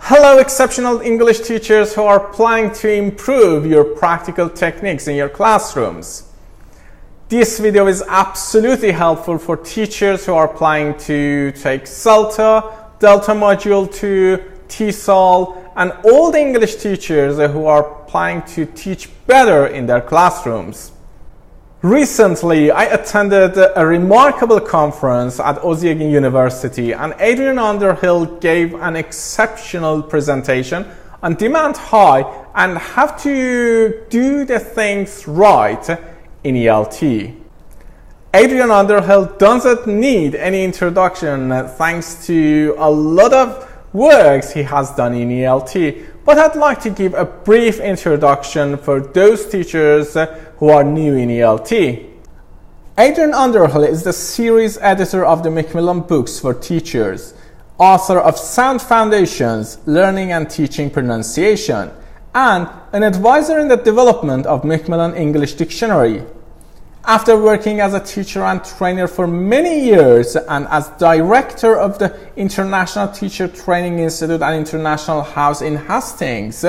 Hello, exceptional English teachers who are planning to improve your practical techniques in your classrooms. This video is absolutely helpful for teachers who are planning to take CELTA, Delta Module 2, TESOL, and all the English teachers who are planning to teach better in their classrooms. Recently, I attended a remarkable conference at Ozyegin University, and Adrian Underhill gave an exceptional presentation on demand high and how to do the things right in ELT. Adrian Underhill doesn't need any introduction thanks to a lot of works he has done in ELT, but I'd like to give a brief introduction for those teachers who are new in ELT. Adrian Underhill is the series editor of the Macmillan books for teachers, author of Sound Foundations, Learning and Teaching Pronunciation, and an advisor in the development of Macmillan English Dictionary. After working as a teacher and trainer for many years and as director of the International Teacher Training Institute and International House in Hastings,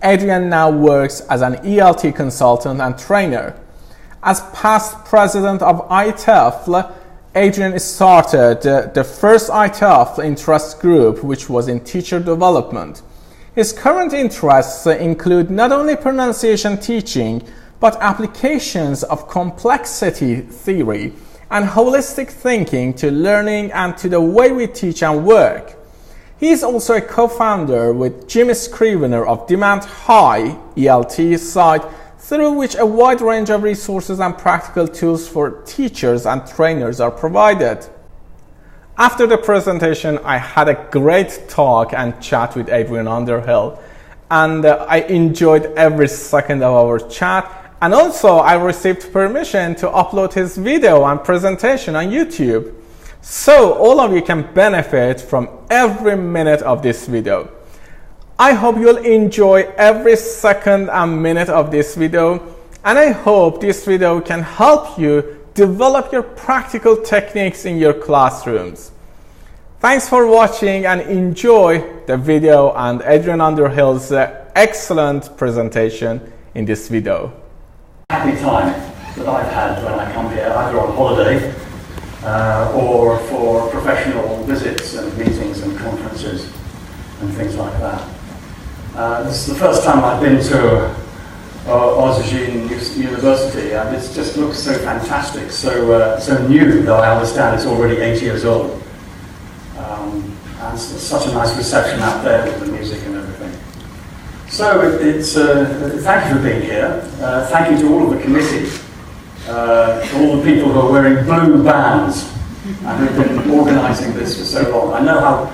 Adrian now works as an ELT consultant and trainer. As past president of ITEFL, Adrian started the first ITEFL interest group, which was in teacher development. His current interests include not only pronunciation teaching, but applications of complexity theory and holistic thinking to learning and to the way we teach and work. He is also a co-founder with Jim Scrivener of Demand High ELT site, through which a wide range of resources and practical tools for teachers and trainers are provided. After the presentation, I had a great talk and chat with Adrian Underhill, and I enjoyed every second of our chat. And also, I received permission to upload his video and presentation on YouTube. So all of you can benefit from every minute of this video. I hope you'll enjoy every second and minute of this video, and I hope this video can help you develop your practical techniques in your classrooms. Thanks for watching and enjoy the video and Adrian Underhill's excellent presentation in this video. Happy time that I've had when I come here, either on holiday or for professional visits and meetings and conferences and things like that. This is the first time I've been to Ozyegin University, and it just looks so fantastic, so new, though I understand it's already 8 years old. And it's such a nice reception out there with the music and everything. So thank you for being here. Thank you to all of the committee, all the people who are wearing blue bands and who've been organising this for so long. I know how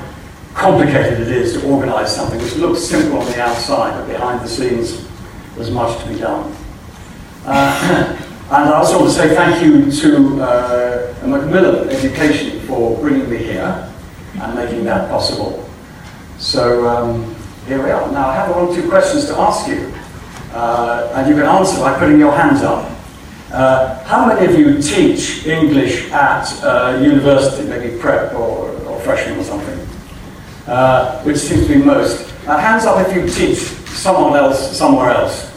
complicated it is to organise something which looks simple on the outside, but behind the scenes there's much to be done. And I also want to say thank you to Macmillan Education for bringing me here and making that possible. So here we are. Now I have one or two questions to ask you, and you can answer by putting your hands up. How many of you teach English at university, maybe prep or freshman or something? Which seems to be most. Hands up if you teach someone else somewhere else.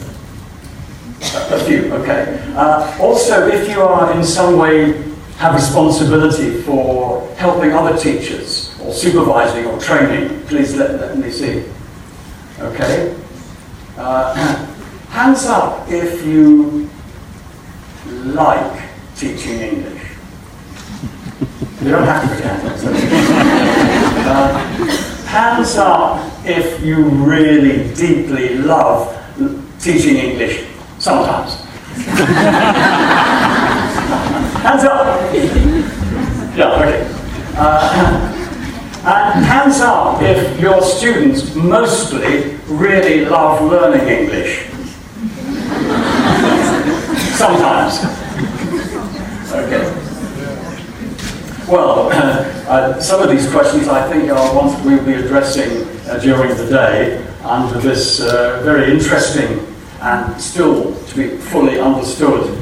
A few, okay. Also, if you are in some way have responsibility for helping other teachers, or supervising or training, please let me see. Okay. Hands up if you like teaching English. You don't have to pretend. Hands up if you really deeply love teaching English sometimes. Hands up. Yeah, okay. And hands up if your students mostly really love learning English. Sometimes. Okay. Well, some of these questions I think are ones that we'll be addressing during the day under this very interesting and still to be fully understood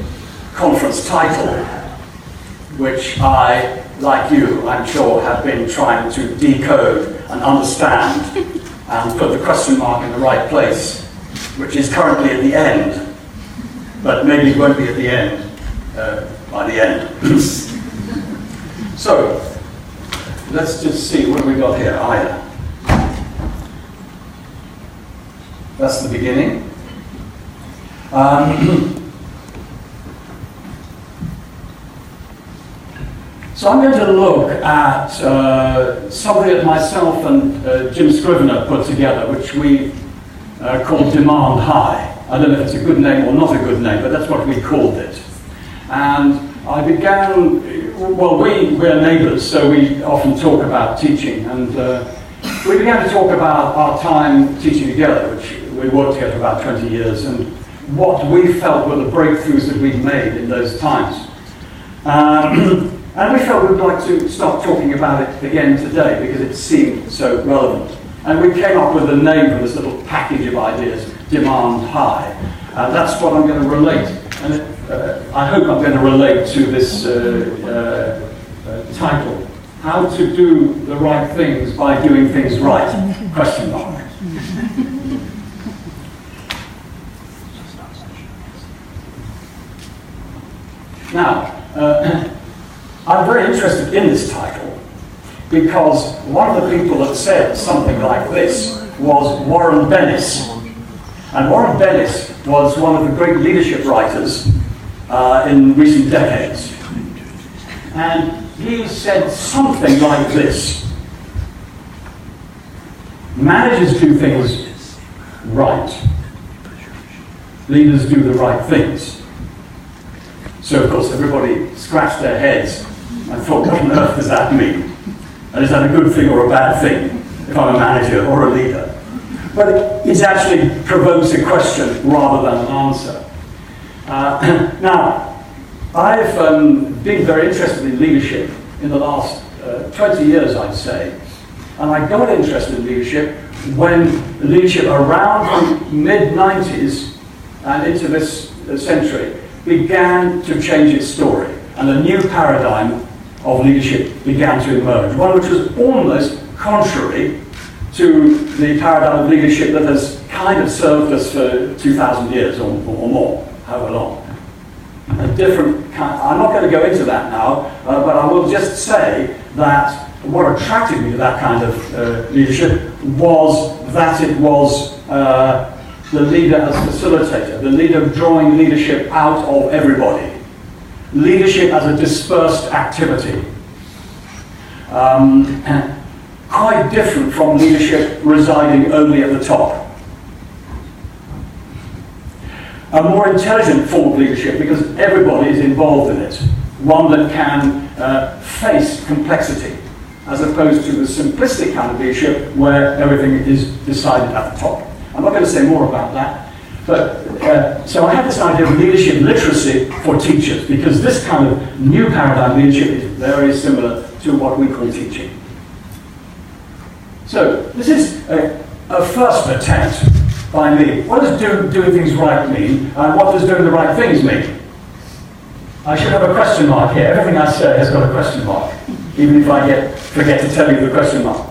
conference title, which I, like you, I'm sure, have been trying to decode and understand and put the question mark in the right place, which is currently at the end, but maybe it won't be at the end by the end. So, let's just see what we got here. Yeah. That's the beginning. So I'm going to look at something that myself and Jim Scrivener put together, which we called Demand High. I don't know if it's a good name or not a good name, but that's what we called it. And I began, well, we're neighbours, so we often talk about teaching, and we began to talk about our time teaching together, which we worked together for about 20 years, and what we felt were the breakthroughs that we'd made in those times. And we felt we'd like to start talking about it again today because it seemed so relevant. And we came up with a name for this little package of ideas, Demand High. That's what I'm going to relate. And I hope I'm going to relate to this title, How to Do the Right Things by Doing Things Right, question mark. Now, I'm very interested in this title because one of the people that said something like this was Warren Bennis. And Warren Bennis was one of the great leadership writers in recent decades. And he said something like this: managers do things right, leaders do the right things. So of course everybody scratched their heads and thought, what on earth does that mean? And is that a good thing or a bad thing if I'm a manager or a leader? But it actually provokes a question rather than an answer. Now, I've been very interested in leadership in the last 20 years, I'd say. And I got interested in leadership when leadership around the mid-90s and into this century began to change its story. And a new paradigm of leadership began to emerge, one which was almost contrary to the paradigm of leadership that has kind of served us for 2,000 years or more, however long. A different kind, I'm not going to go into that now, but I will just say that what attracted me to that kind of leadership was that it was the leader as facilitator, the leader drawing leadership out of everybody. Leadership as a dispersed activity. Quite different from leadership residing only at the top. A more intelligent form of leadership because everybody is involved in it. One that can face complexity, as opposed to the simplistic kind of leadership where everything is decided at the top. I'm not going to say more about that. But so I have this idea of leadership literacy for teachers, because this kind of new paradigm leadership is very similar to what we call teaching. So this is a first attempt by me. What does doing things right mean, and what does doing the right things mean? I should have a question mark here. Everything I say has got a question mark, even if I forget to tell you the question mark.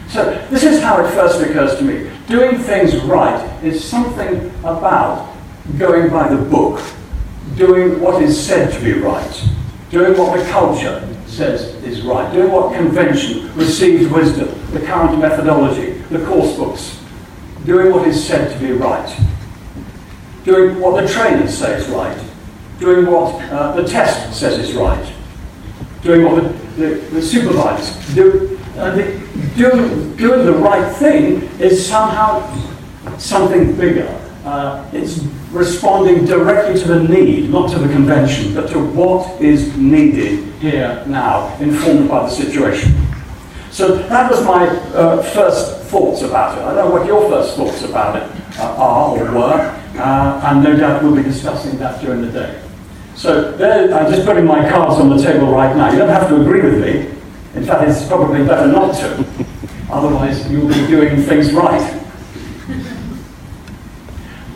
So this is how it first occurs to me. Doing things right is something about going by the book, doing what is said to be right, doing what the culture says is right, doing what convention, received wisdom, the current methodology, the course books, doing what is said to be right, doing what the trainers say is right, doing what the test says is right, doing what the supervisors do. Doing the right thing is somehow something bigger. It's responding directly to the need, not to the convention, but to what is needed here now, informed by the situation. So that was my first thoughts about it. I don't know what your first thoughts about it are or were, and no doubt we'll be discussing that during the day. So there, I'm just putting my cards on the table right now. You don't have to agree with me. In fact, it's probably better not to. Otherwise, you'll be doing things right.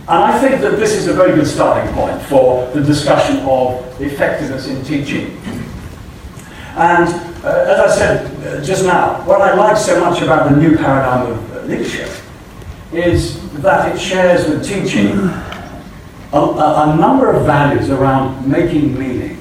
And I think that this is a very good starting point for the discussion of effectiveness in teaching. And as I said just now, what I like so much about the new paradigm of leadership is that it shares with teaching a number of values around making meaning.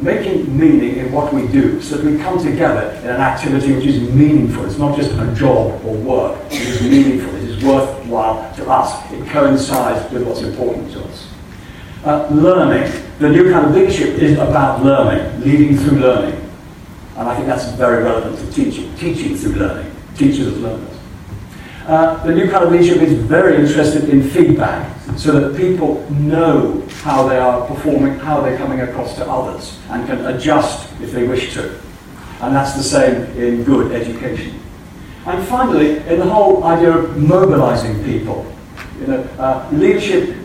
Making meaning in what we do, so that we come together in an activity which is meaningful. It's not just a job or work. It is meaningful. It is worthwhile to us. It coincides with what's important to us. Learning. The new kind of leadership is about learning, leading through learning. And I think that's very relevant to teaching. Teaching through learning. Teachers as learners. The new kind of leadership is very interested in feedback, so that people know how they are performing, how they're coming across to others, and can adjust if they wish to. And that's the same in good education. And finally, in the whole idea of mobilizing people, leadership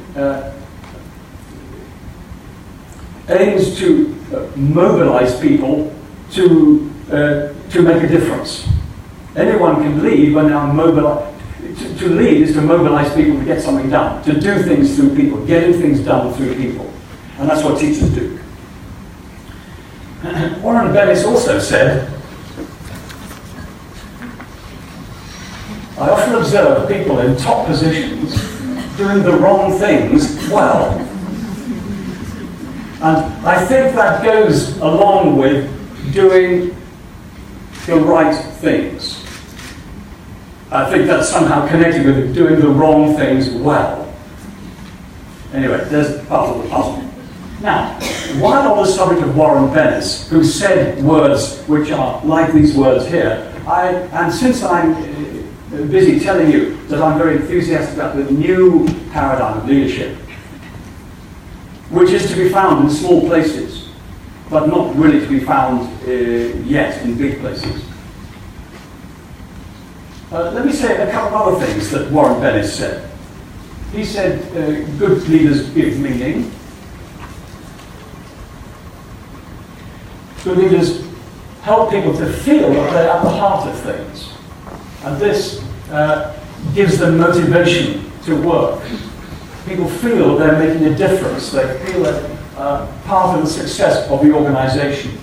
aims to mobilize people to make a difference. Anyone can lead when they are mobilized. To lead is to mobilize people to get something done, to do things through people, getting things done through people. And that's what teachers do. Warren Bennis also said, I often observe people in top positions doing the wrong things well. And I think that goes along with doing the right things. I think that's somehow connected with doing the wrong things well. Anyway, there's part of the puzzle. Now, while on the subject of Warren Bennis, who said words which are like these words here, and since I'm busy telling you that I'm very enthusiastic about the new paradigm of leadership, which is to be found in small places, but not really to be found yet in big places. Let me say a couple of other things that Warren Bennis said. He said, good leaders give meaning. Good leaders help people to feel that they're at the heart of things. And this gives them motivation to work. People feel they're making a difference. They feel that part of the success of the organization.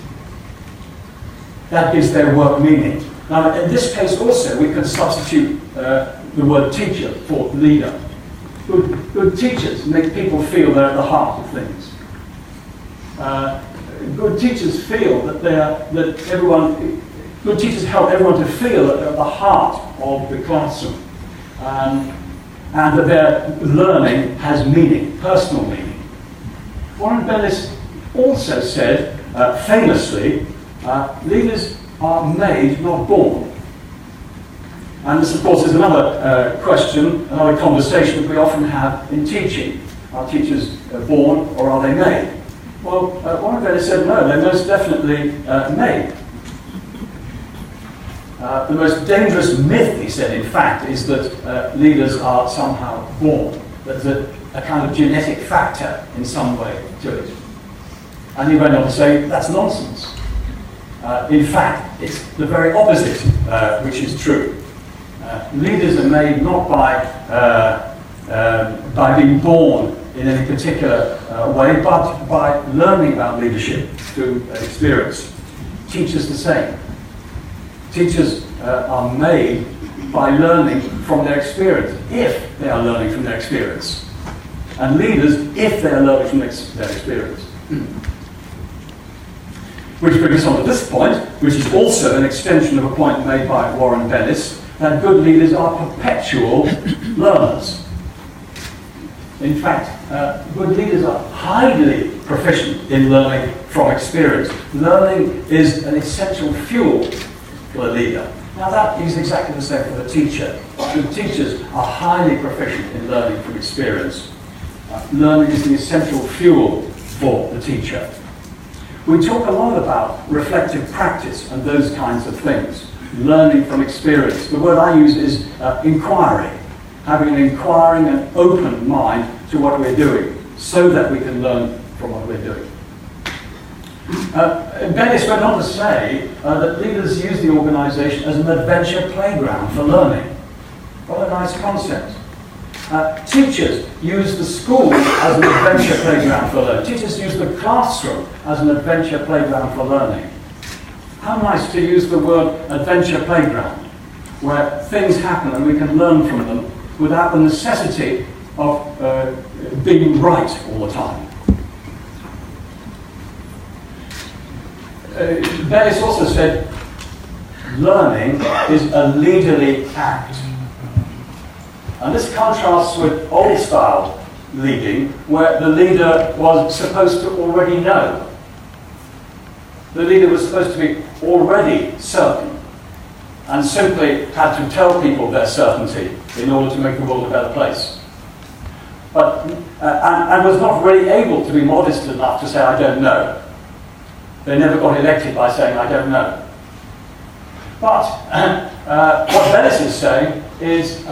That gives their work meaning. Now, in this case also, we can substitute the word teacher for leader. Good teachers make people feel they're at the heart of things. Good teachers feel that good teachers help everyone to feel that they're at the heart of the classroom, and that their learning has meaning, personal meaning. Warren Bennis also said, famously, leaders are made, not born. And this, of course, is another question, another conversation that we often have in teaching. Are teachers born or are they made? Well, Warren Bennis said no, they're most definitely made. The most dangerous myth, he said, in fact, is that leaders are somehow born. There's a kind of genetic factor in some way to it. And he went on to say, that's nonsense. In fact, it's the very opposite, which is true. Leaders are made not by being born in any particular way, but by learning about leadership through experience. Teachers the same. Teachers are made by learning from their experience, if they are learning from their experience. And leaders, if they are learning from their experience. Which brings us on to this point, which is also an extension of a point made by Warren Bennis, that good leaders are perpetual learners. In fact, good leaders are highly proficient in learning from experience. Learning is an essential fuel for a leader. Now that is exactly the same for the teacher. Good teachers are highly proficient in learning from experience. Learning is the essential fuel for the teacher. We talk a lot about reflective practice and those kinds of things. Learning from experience. The word I use is inquiry. Having an inquiring and open mind to what we're doing, so that we can learn from what we're doing. Bennis went on to say that leaders use the organisation as an adventure playground for learning. What a nice concept. Teachers use the school as an adventure playground for learning. Teachers use the classroom as an adventure playground for learning. How nice to use the word adventure playground, where things happen and we can learn from them without the necessity of being right all the time. Bayes also said, learning is a leaderly act. And this contrasts with old-style leading, where the leader was supposed to already know. The leader was supposed to be already certain, and simply had to tell people their certainty in order to make the world a better place. But, and was not really able to be modest enough to say, I don't know. They never got elected by saying, I don't know. But what Bayes is saying is,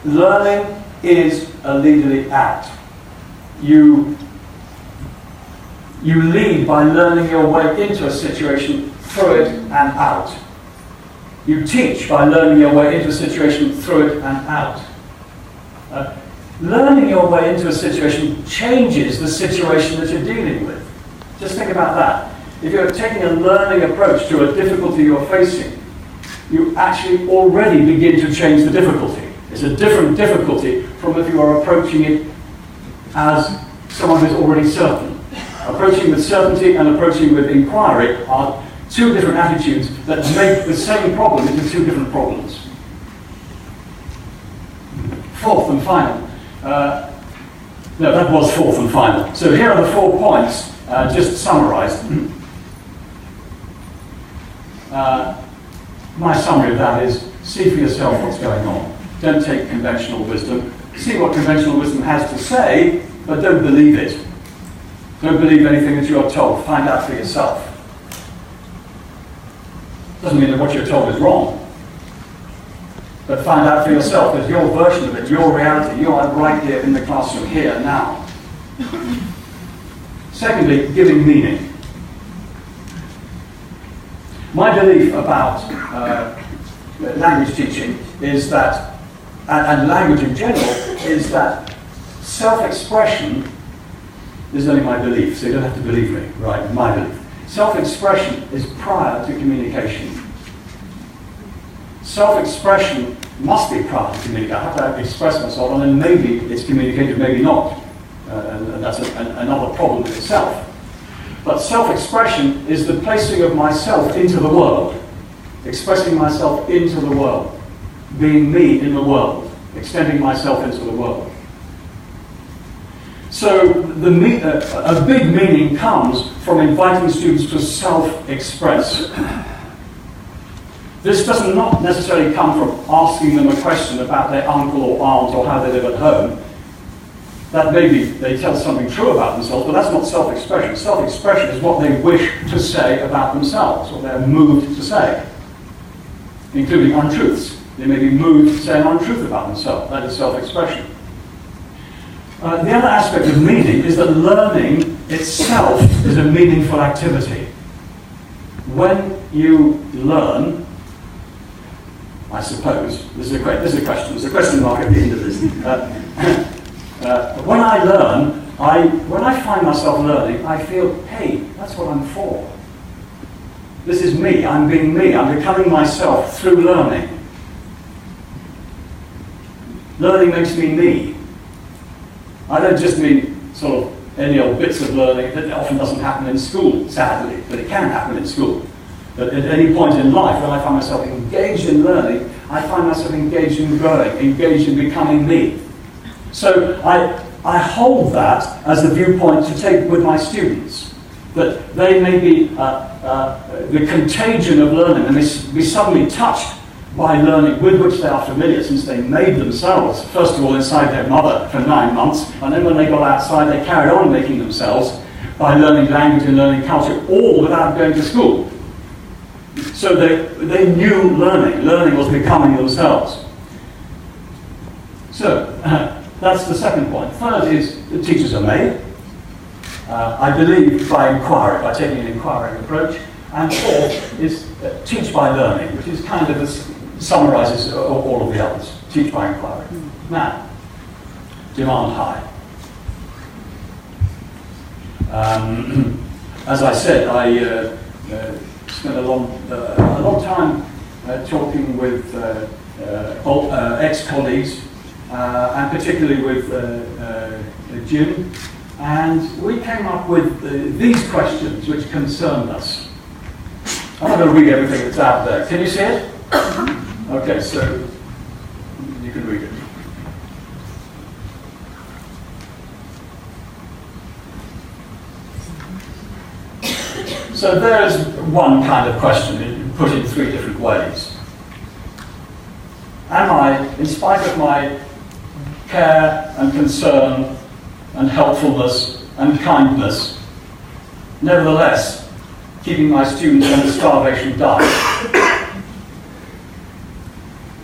learning is a leaderly act. You lead by learning your way into a situation, through it and out. You teach by learning your way into a situation, through it and out. Learning your way into a situation changes the situation that you're dealing with. Just think about that. If you're taking a learning approach to a difficulty you're facing, you actually already begin to change the difficulty. It's a different difficulty from if you are approaching it as someone who's already certain. Approaching with certainty and approaching with inquiry are two different attitudes that make the same problem into two different problems. Fourth and final. No, that was fourth and final. So here are the 4 points, just summarized. My summary of that is, see for yourself what's going on. Don't take conventional wisdom. See what conventional wisdom has to say, but don't believe it. Don't believe anything that you are told. Find out for yourself. Doesn't mean that what you're told is wrong. But find out for yourself that your version of it, your reality, you are right here in the classroom, here, now. Secondly, giving meaning. My belief about language teaching is that, and language in general, is that self-expression, this is only my belief, so you don't have to believe me, right? My belief. Self-expression is prior to communication. Self-expression must be prior to communication. I have to express myself, and then maybe it's communicated, maybe not. And that's another problem in itself. But self-expression is the placing of myself into the world, expressing myself into the world, being me in the world, extending myself into the world. So a big meaning comes from inviting students to self-express. This does not necessarily come from asking them a question about their uncle or aunt or how they live at home. That maybe they tell something true about themselves, but that's not self-expression. Self-expression is what they wish to say about themselves, what they're moved to say, including untruths. They may be moved to say an untruth about themselves. That is self-expression. The other aspect of meaning is that learning itself is a meaningful activity. When you learn, I suppose, this is a question, there's a question mark at the end of this. When I learn, when I find myself learning, I feel, hey, that's what I'm for. This is me, I'm being me, I'm becoming myself through learning. Learning makes me me. I don't just mean sort of any old bits of learning that often doesn't happen in school, sadly, but it can happen in school. But at any point in life, when I find myself engaged in learning, I find myself engaged in growing, engaged in becoming me. So I hold that as the viewpoint to take with my students, that they may be the contagion of learning, and they be suddenly touched by learning with which they are familiar, since they made themselves, first of all inside their mother for 9 months, and then when they got outside they carried on making themselves by learning language and learning culture, all without going to school. So they knew learning. Learning was becoming themselves. So that's the second point. Third is that teachers are made. I believe by inquiry, by taking an inquiring approach. And fourth is teach by learning, which is kind of summarizes all of the others. teach by inquiry. Now, demand high. As I said, I spent a long time talking with ex-colleagues, and particularly with Jim, and we came up with these questions which concerned us. I'm not going to read everything that's out there. Can you see it? Okay, so you can read it. So there's one kind of question put in 3 different ways. Am I, in spite of my care and concern and helpfulness and kindness, nevertheless keeping my students on the starvation diet?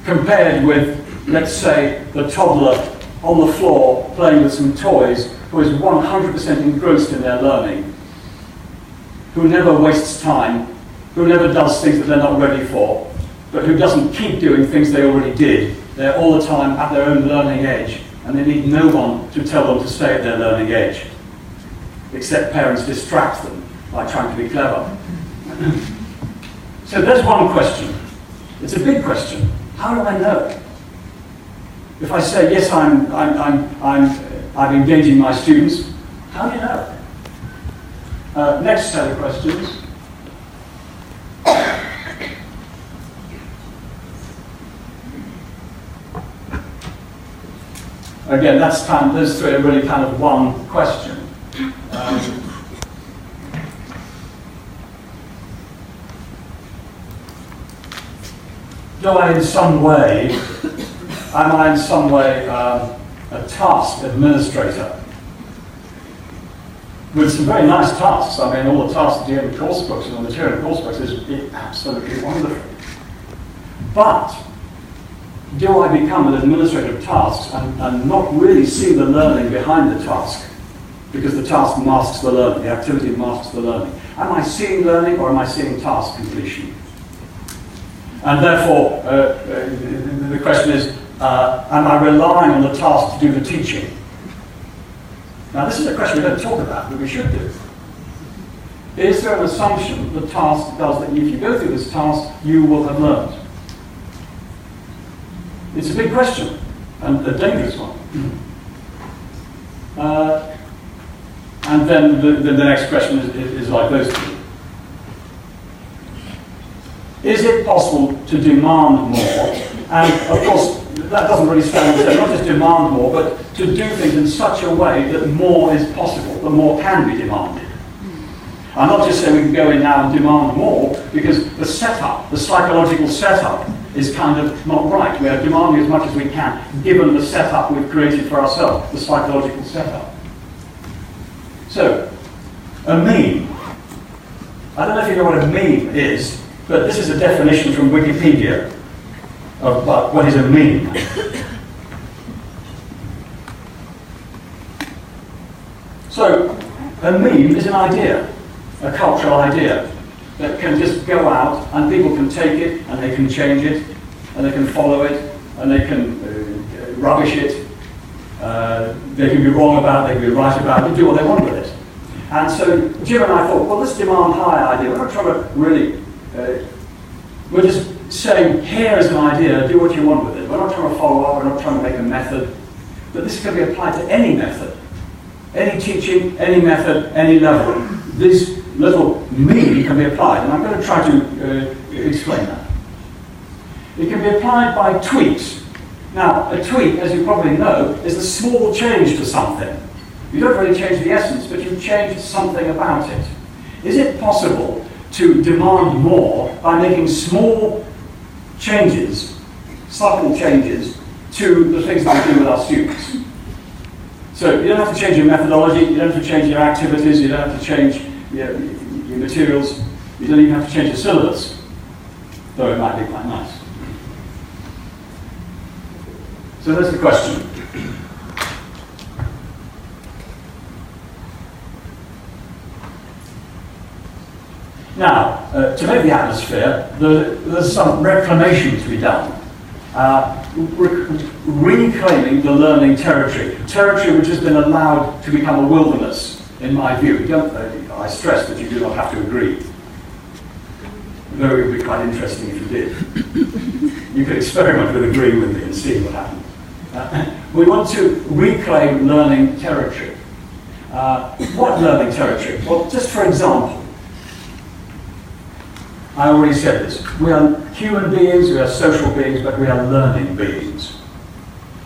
Compared with, let's say, the toddler on the floor playing with some toys who is 100% engrossed in their learning, who never wastes time, who never does things that they're not ready for, but who doesn't keep doing things they already did. They're all the time at their own learning age, and they need no one to tell them to stay at their learning age, except parents distract them by trying to be clever. So there's one question. It's a big question. How do I know? If I say, yes, I'm engaging my students, how do you know? Next set of questions. Again, those 3 are really kind of one question. Am I in some way a task administrator? With some very nice tasks. I mean, all the tasks that you have in course books and the material in course books is absolutely wonderful. But do I become an administrator of tasks and not really see the learning behind the task? Because the task masks the learning, the activity masks the learning. Am I seeing learning or am I seeing task completion? And therefore, the question is, am I relying on the task to do the teaching? Now, this is a question we don't talk about, but we should do. Is there an assumption the task does that if you go through this task, you will have learned? It's a big question, and a dangerous one. And then the next question is like those 2. Is it possible to demand more? And of course, that doesn't really stand to say, not just demand more, but to do things in such a way that more is possible, that more can be demanded. I'm not just saying we can go in now and demand more, because the setup, the psychological setup, is kind of not right. We are demanding as much as we can, given the setup we've created for ourselves, the psychological setup. So, a meme. I don't know if you know what a meme is, but this is a definition from Wikipedia of what is a meme. So, a meme is an idea, a cultural idea, that can just go out and people can take it and they can change it and they can follow it and they can rubbish it. They can be wrong about it, they can be right about it, they do what they want with it. And so Jim and I thought, well, this demand high idea, we're not trying to really, we're just saying, here is an idea, do what you want with it. We're not trying to follow up, we're not trying to make a method, but this can be applied to any method. Any teaching, any method, any level. This little me can be applied, and I'm going to try to explain that. It can be applied by tweaks. Now, a tweak, as you probably know, is a small change to something. You don't really change the essence, but you change something about it. Is it possible to demand more by making small changes, subtle changes, to the things that we do with our students? So you don't have to change your methodology, you don't have to change your activities, you don't have to change your materials, you don't even have to change your syllabus, though it might be quite nice. So that's the question. Now, to make the atmosphere, there's some reclamation to be done. reclaiming the learning territory which has been allowed to become a wilderness, in my view. I stress that you do not have to agree, though it would be quite interesting if you did. You could experiment with agreeing with me and see what happens. We want to reclaim learning territory. What learning territory? Well, just for example, I already said this. We are human beings, we are social beings, but we are learning beings.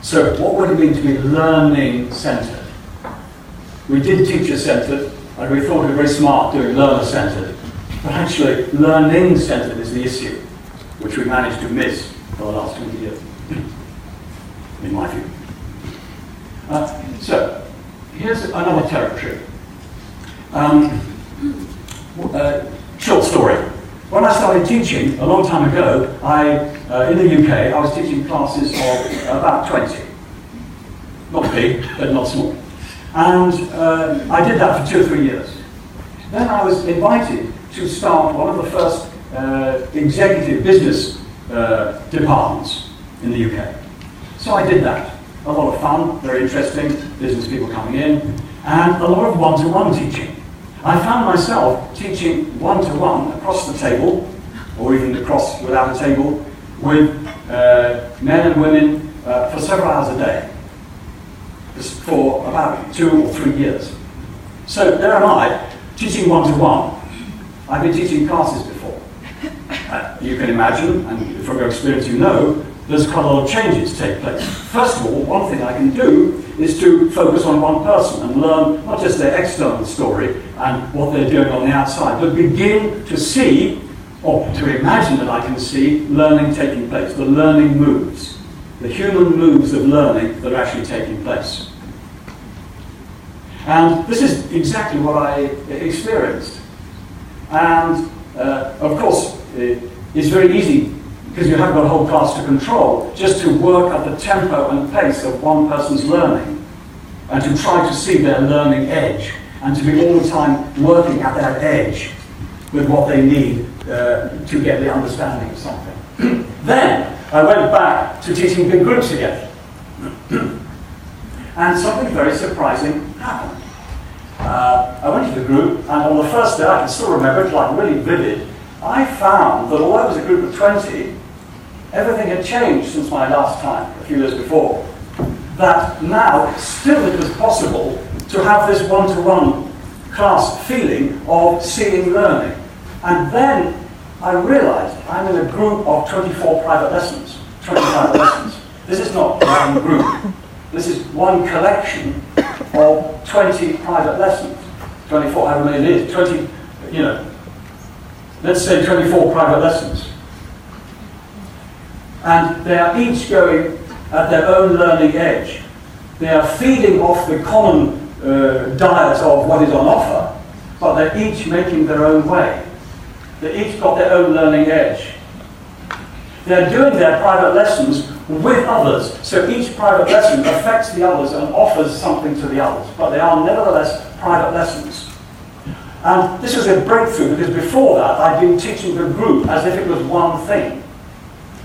So what would it mean to be learning-centered? We did teacher-centered, and we thought it was very smart doing learner-centered. But actually, learning-centered is the issue, which we managed to miss for the last 20 years, in my view. So, here's another territory. Short story. When I started teaching a long time ago, in the UK, I was teaching classes of about 20. Not big, but not small. And I did that for 2 or 3 years. Then I was invited to start one of the first executive business departments in the UK. So I did that. A lot of fun, very interesting, business people coming in, and a lot of one-to-one teaching. I found myself teaching one-to-one across the table, or even across without a table, with men and women for several hours a day, for about 2 or 3 years. So there am I, teaching one-to-one. I've been teaching classes before. You can imagine, and from your experience you know, there's quite a lot of changes take place. First of all, one thing I can do is to focus on one person and learn not just their external story and what they're doing on the outside, but begin to see, or to imagine that I can see, learning taking place, the learning moves, the human moves of learning that are actually taking place. And this is exactly what I experienced. And of course, it's very easy, because you haven't got a whole class to control, just to work at the tempo and pace of one person's learning, and to try to see their learning edge, and to be all the time working at that edge with what they need to get the understanding of something. Then I went back to teaching big groups again. And something very surprising happened. I went to the group, and on the first day, I can still remember it, like really vivid, I found that although it was a group of 20, everything had changed since my last time, a few years before. That now, still it was possible to have this one-to-one class feeling of seeing learning. And then I realized I'm in a group of 24 private lessons, 20 private lessons. This is not one group. This is one collection of 20 private lessons. 24, however many it is, 20, let's say 24 private lessons. And they are each going at their own learning edge. They are feeding off the common diet of what is on offer, but they're each making their own way. They each got their own learning edge. They're doing their private lessons with others, so each private lesson affects the others and offers something to the others, but they are nevertheless private lessons. And this was a breakthrough, because before that I'd been teaching the group as if it was one thing.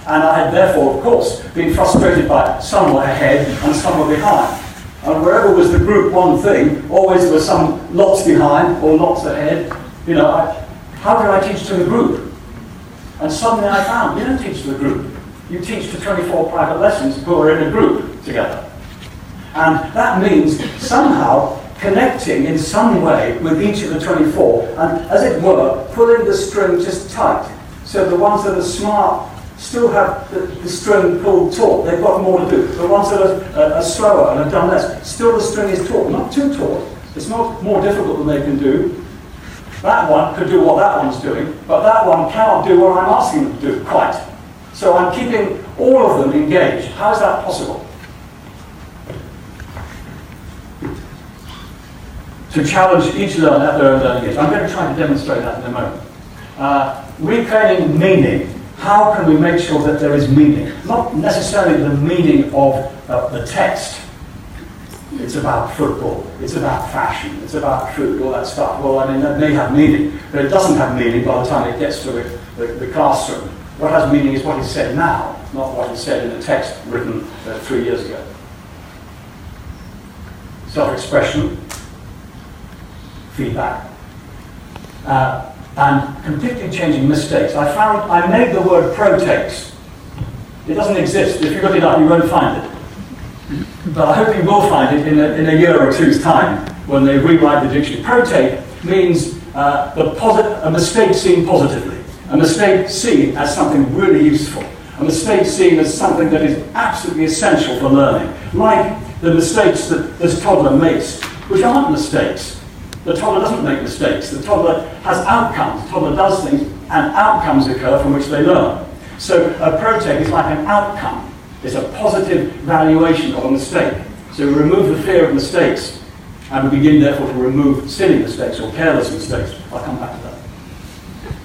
And I had therefore, of course, been frustrated by some were ahead and some were behind. And wherever was the group one thing, always there was some lots behind or lots ahead. How do I teach to the group? And suddenly I found, you don't teach to the group. You teach to 24 private lessons who are in a group together. And that means somehow connecting in some way with each of the 24, and as it were, pulling the string just tight. So the ones that are smart still have the string pulled taut. They've got more to do. The ones that are slower and have done less, still the string is taut, not too taut. It's not more difficult than they can do. That one could do what that one's doing, but that one cannot do what I'm asking them to do, quite. So I'm keeping all of them engaged. How is that possible? To challenge each learner at their own learning edge. I'm going to try to demonstrate that in a moment. Reclaiming meaning. How can we make sure that there is meaning? Not necessarily the meaning of the text. It's about football, it's about fashion, it's about food, all that stuff. Well, I mean, that may have meaning, but it doesn't have meaning by the time it gets to the classroom. What has meaning is what is said now, not what is said in a text written 3 years ago. Self-expression, feedback, and completely changing mistakes. I made the word pro-takes. It doesn't exist. If you look it up, you won't find it. But I hope you will find it in a year or two's time when they rewrite the dictionary. Pro-take means a mistake seen positively, a mistake seen as something really useful, a mistake seen as something that is absolutely essential for learning, like the mistakes that this toddler makes, which aren't mistakes. The toddler doesn't make mistakes. The toddler has outcomes. The toddler does things, and outcomes occur from which they learn. So a pro-take is like an outcome. It's a positive valuation of a mistake. So we remove the fear of mistakes, and we begin, therefore, to remove silly mistakes or careless mistakes. I'll come back to that.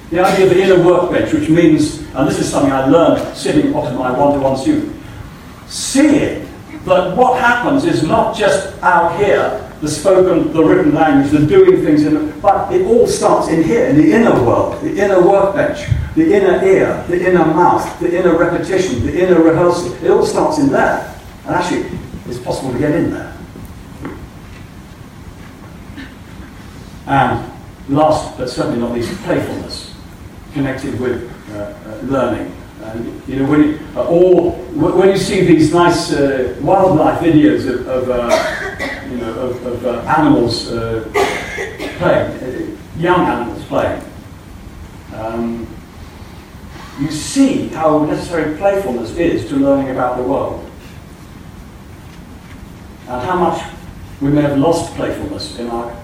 The idea of the inner workbench, which means, and this is something I learned sitting opposite my one-to-one student, seeing that what happens is not just out here, the spoken, the written language, the doing things, but it all starts in here, in the inner world, the inner workbench, the inner ear, the inner mouth, the inner repetition, the inner rehearsal. It all starts in there. And actually, it's possible to get in there. And last, but certainly not least, playfulness, connected with learning. And you know, when you see these nice wildlife videos of animals playing, young animals playing, you see how necessary playfulness is to learning about the world, and how much we may have lost playfulness in our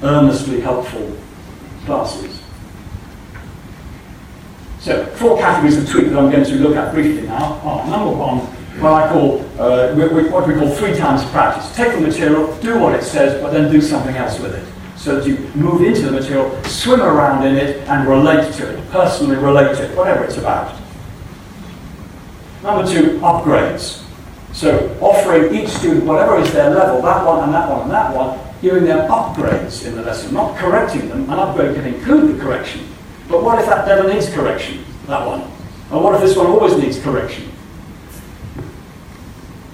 earnestly helpful classes. So, 4 categories of tweak that I'm going to look at briefly now are, number 1, what I call, what we call 3 times practice. Take the material, do what it says, but then do something else with it. So that you move into the material, swim around in it, and relate to it, personally relate to it, whatever it's about. Number 2, upgrades. So, offering each student whatever is their level, that one and that one and that one, giving them upgrades in the lesson, not correcting them. An upgrade can include the correction. But what if that never needs correction, that one? Or what if this one always needs correction?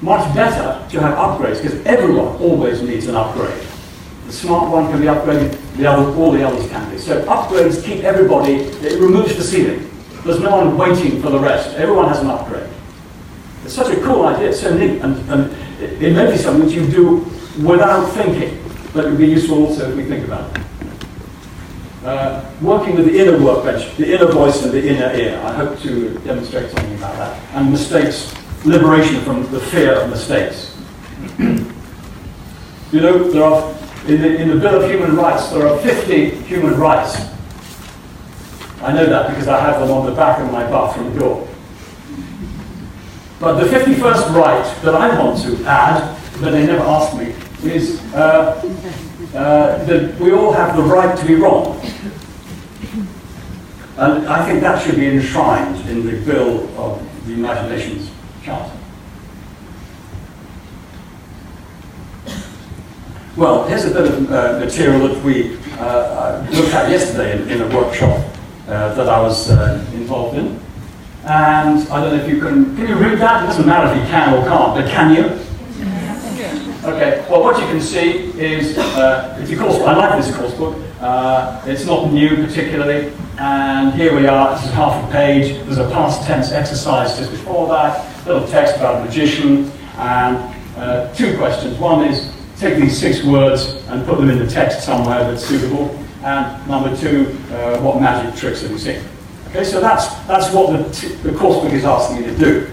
Much better to have upgrades, because everyone always needs an upgrade. The smart one can be upgraded, all the others can be. So upgrades keep everybody, it removes the ceiling. There's no one waiting for the rest. Everyone has an upgrade. It's such a cool idea, it's so neat, and it may be something that you do without thinking, but it would be useful also if we think about it. Working with the inner workbench, the inner voice and the inner ear. I hope to demonstrate something about that. And mistakes, liberation from the fear of mistakes. You know, there are, in the Bill of Human Rights, there are 50 human rights. I know that because I have them on the back of my bathroom door. But the 51st right that I want to add, but they never asked me, is that we all have the right to be wrong. And I think that should be enshrined in the Bill of the United Nations Charter. Well, here's a bit of material that we looked at yesterday in a workshop that I was involved in. And I don't know if you can you read that? It doesn't matter if you can or can't, but can you? Okay, well what you can see is, it's a course book. I like this course book. It's not new particularly, and here we are, this is half a page. There's a past tense exercise just before that, little text about a magician, and 2 questions. One is, take these 6 words and put them in the text somewhere that's suitable, and number 2, what magic tricks have you seen? Okay, so that's what the course book is asking you to do.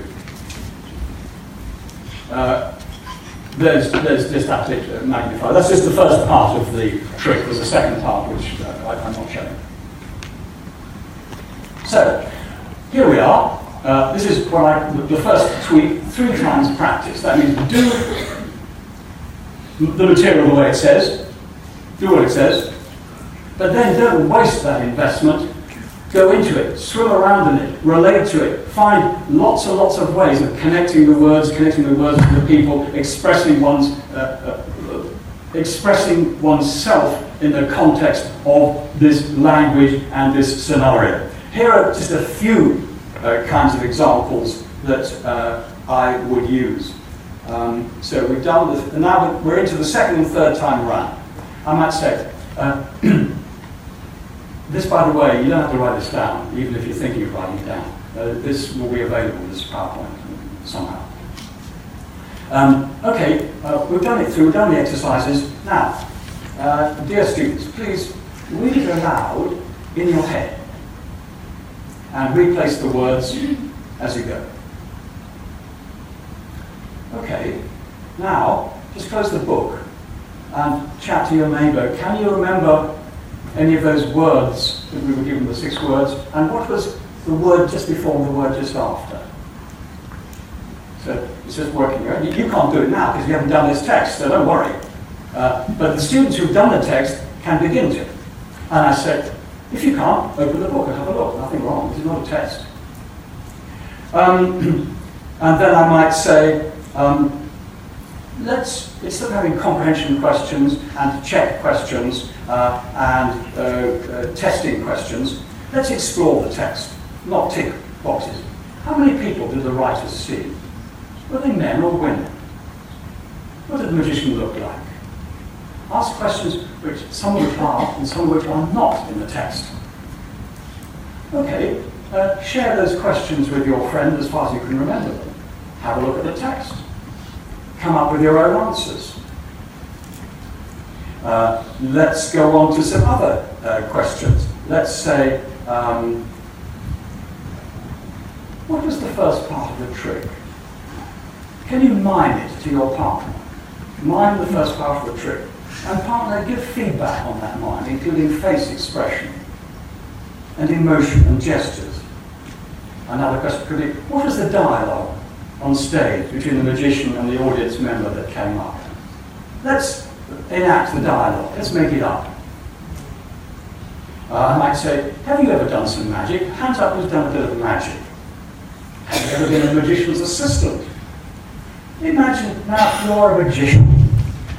There's just that it magnified. That's just the first part of the trick. There's a second part which I'm not showing. So here we are. This is the first tweak, 3 times practice. That means do the material the way it says, do what it says, but then don't waste that investment. Go into it, swim around in it, relate to it, find lots and lots of ways of connecting the words to the people, expressing oneself in the context of this language and this scenario. Here are just a few kinds of examples that I would use. So we've done this, and now we're into the second and third time around. I might say, this, by the way, you don't have to write this down, even if you're thinking of writing it down. This will be available, this PowerPoint, somehow. Okay, we've done it through, we've done the exercises. Now, dear students, please read it aloud in your head and replace the words as you go. Okay, now, just close the book and chat to your neighbour. Can you remember any of those words that we were given, the 6 words? And what was the word just before and the word just after? So it's just working. You can't do it now because you haven't done this text, so don't worry. But the students who've done the text can begin to. And I said, if you can't, open the book and have a look. Nothing wrong. This is not a test. And then I might say, let's, instead of having comprehension questions and check questions and testing questions, let's explore the text, not tick boxes. How many people did the writers see? Were they men or women? What did the magician look like? Ask questions which some of which are and some of which are not in the text. Okay, share those questions with your friend as far as you can remember them. Have a look at the text. Come up with your own answers. Let's go on to some other questions. Let's say, what was the first part of the trick? Can you mime it to your partner? Mime the first part of the trick. And partner, give feedback on that mime, including face expression and emotion and gestures. Another question could be, what was the dialogue on stage between the magician and the audience member that came up? Let's enact the dialogue. Let's make it up. I might say, have you ever done some magic? Hands up who's done a bit of magic. Have you ever been a magician's assistant? Imagine now you're a magician.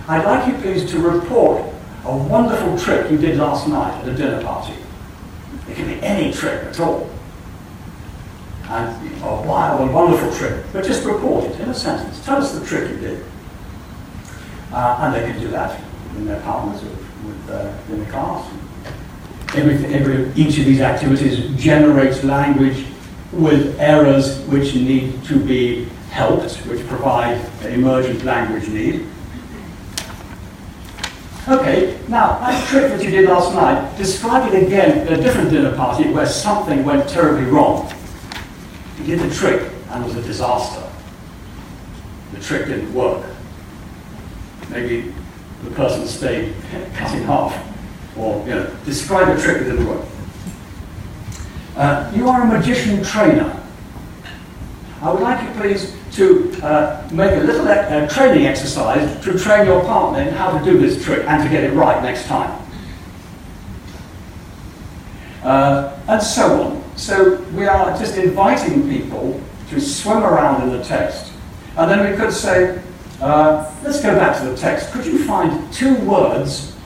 I'd like you please to report a wonderful trick you did last night at a dinner party. It can be any trick at all. And a wild and wonderful trick, but just report it in a sentence. Tell us the trick you did. And they can do that in their partners, in the class. Each of these activities generates language with errors which need to be helped, which provide an emergent language need. Okay, now that trick that you did last night, describe it again at a different dinner party where something went terribly wrong. You did the trick and it was a disaster. The trick didn't work. Maybe the person stayed cut in half. Or, describe a trick that didn't work. You are a magician trainer. I would like you please to make a little training exercise to train your partner in how to do this trick and to get it right next time. And so on. So we are just inviting people to swim around in the text. And then we could say, let's go back to the text. Could you find 2 words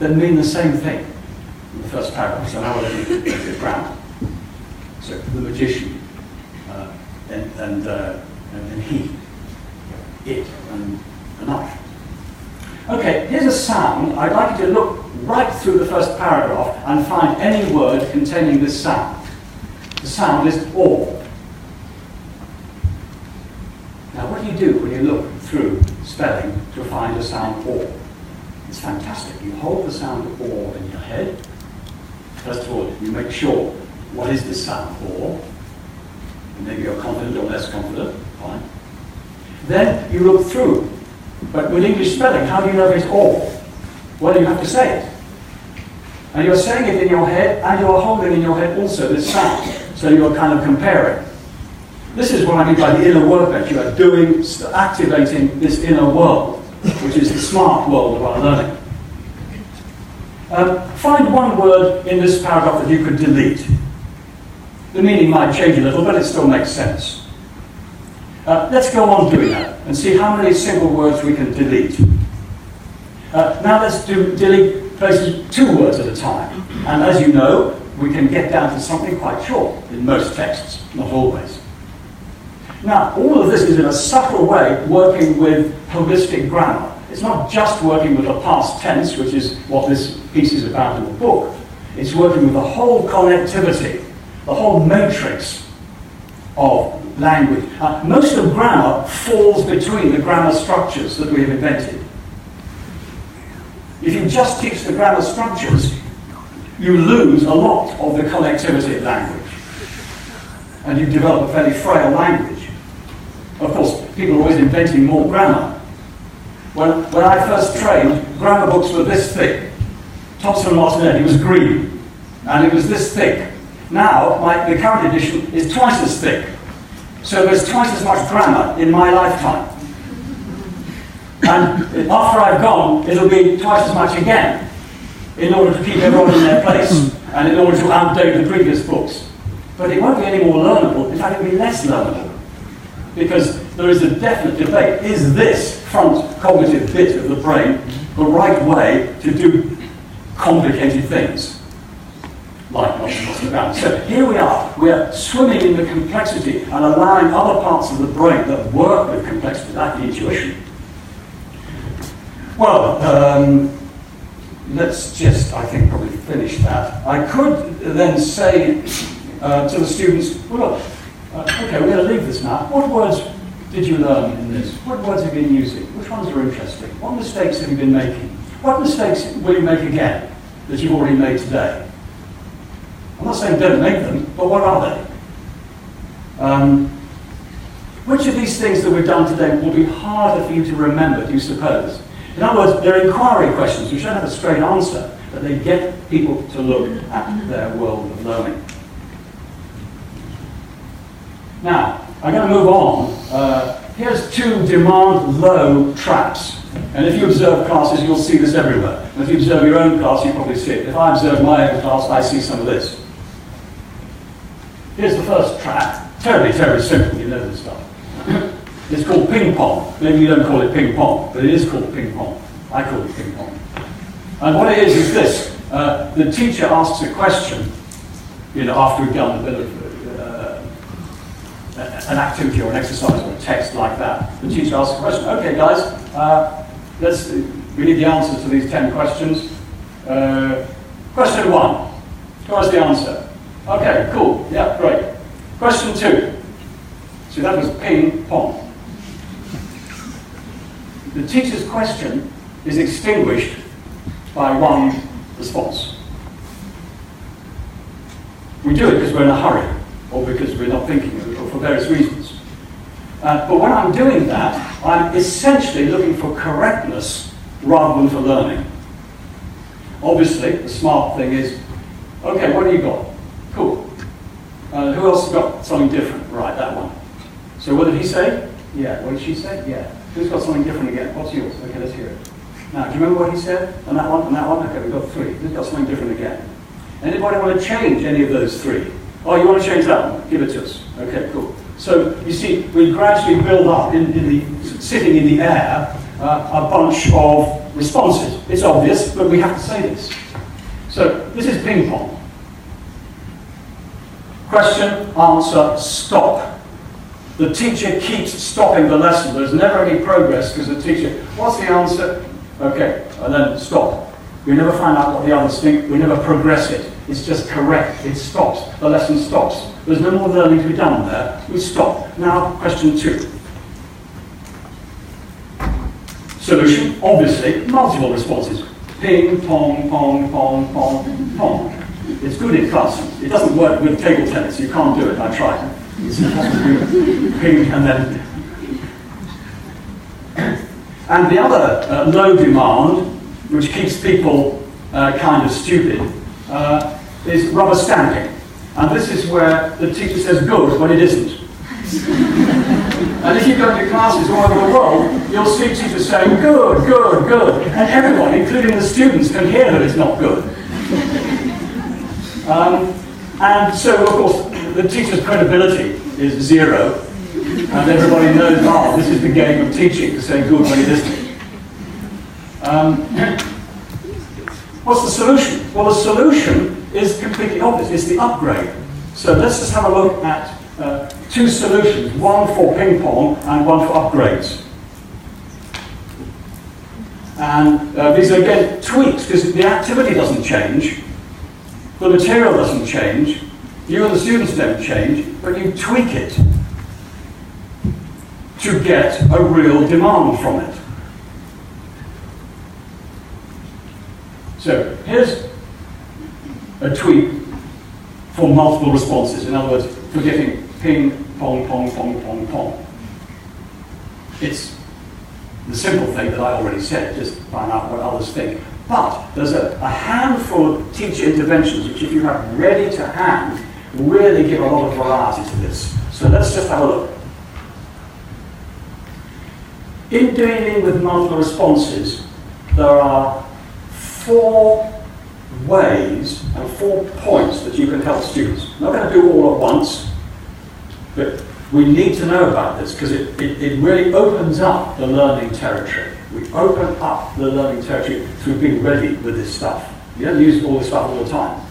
that mean the same thing in the first paragraph? So now we're looking at the grammar. So the magician, and he, it, and a knife. Okay, here's a sound. I'd like you to look right through the first paragraph and find any word containing this sound. The sound is or. Now, what do you do when you look through spelling to find the sound or? It's fantastic. You hold the sound or in your head. First of all, you make sure, what is this sound or? And maybe you're confident or less confident. Fine. Then you look through. But with English spelling, how do you know if it's or? Well, you have to say it. And you're saying it in your head, and you're holding in your head also this sound. So you're kind of comparing. This is what I mean by the inner workbench. You are activating this inner world, which is the smart world of our learning. Find one word in this paragraph that you could delete. The meaning might change a little, but it still makes sense. Let's go on doing that and see how many single words we can delete. Now let's delete places 2 words at a time. And as you know, we can get down to something quite short in most texts, not always. Now, all of this is in a subtle way working with holistic grammar. It's not just working with the past tense, which is what this piece is about in the book. It's working with the whole connectivity, the whole matrix of language. Most of grammar falls between the grammar structures that we have invented. If you just teach the grammar structures, you lose a lot of the connectivity of language. And you develop a fairly frail language. Of course, people are always inventing more grammar. When I first trained, grammar books were this thick. Thompson and Martinetti was green, and it was this thick. Now, the current edition is twice as thick. So there's twice as much grammar in my lifetime. And after I've gone, it'll be twice as much again, in order to keep everyone in their place, and in order to outdate the previous books. But it won't be any more learnable. In fact, it'll be less learnable. Because there is a definite debate. Is this front cognitive bit of the brain the right way to do complicated things? Like not about. So here we are swimming in the complexity and allowing other parts of the brain that work with complexity, like the intuition. Well, let's just, I think, probably finish that. I could then say to the students, well, look, okay, we're going to leave this now. What words did you learn in this? What words have you been using? Which ones are interesting? What mistakes have you been making? What mistakes will you make again that you've already made today? I'm not saying don't make them, but what are they? Which of these things that we've done today will be harder for you to remember, do you suppose? In other words, they're inquiry questions which don't have a straight answer, but they get people to look at their world of learning. Now, I'm going to move on. Here's two demand-low traps. And if you observe classes, you'll see this everywhere. And if you observe your own class, you probably see it. If I observe my own class, I see some of this. Here's the first trap. Terribly, terribly simple. You know this stuff. It's called ping pong. Maybe you don't call it ping pong, but it is called ping pong. I call it ping pong. And what it is this. The teacher asks a question, after we've done a bit of an activity or an exercise or a text like that. The teacher asks a question. Okay, guys, we need the answers to these 10 questions. Question 1. What's the answer? Okay, cool. Yeah, great. Question 2. So that was ping pong. The teacher's question is extinguished by one response. We do it because we're in a hurry, or because we're not thinking of it, or for various reasons. But when I'm doing that, I'm essentially looking for correctness rather than for learning. Obviously, the smart thing is, okay, what do you got? Cool. Who else has got something different? Right, that one. So what did he say? Yeah. What did she say? Yeah. Who's got something different again? What's yours? Okay, let's hear it. Now, do you remember what he said? And that one, and that one? Okay, we've got 3. Who's got something different again? Anybody want to change any of those 3? Oh, you want to change that one? Give it to us. Okay, cool. So, you see, we gradually build up, sitting in the air, a bunch of responses. It's obvious, but we have to say this. So, this is ping pong. Question, answer, stop. The teacher keeps stopping the lesson. There's never any progress because the teacher, what's the answer? Okay, and then stop. We never find out what the others think. We never progress it. It's just correct. It stops. The lesson stops. There's no more learning to be done there. We stop. Now, question 2. Solution, obviously, multiple responses. Ping, pong, pong, pong, pong, pong. It's good in classrooms. It doesn't work with table tennis. You can't do it. I tried. It's impossible to do ping and then... And the other low demand, which keeps people kind of stupid, is rubber stamping. And this is where the teacher says good when it isn't. And if you go into classes all over the world, you'll see teachers saying good, good, good. And everyone, including the students, can hear that it's not good. And so, of course, the teacher's credibility is 0. And everybody knows, oh, this is the game of teaching, to say good when it isn't. What's the solution? Well, the solution is completely obvious. It's the upgrade. So let's just have a look at two solutions, one for ping pong and one for upgrades. And these are again tweaks, because the activity doesn't change, the material doesn't change, you and the students don't change, but you tweak it to get a real demand from it. So here's a tweak for multiple responses. In other words, for getting ping, pong, pong, pong, pong, pong. It's the simple thing that I already said, just find out what others think. But there's a handful of teacher interventions which, if you have ready to hand, really give a lot of variety to this. So let's just have a look. In dealing with multiple responses, there are 4 ways and 4 points that you can help students. I'm not going to do all at once, but we need to know about this because it really opens up the learning territory. We open up the learning territory through being ready with this stuff. You don't use all this stuff all the time.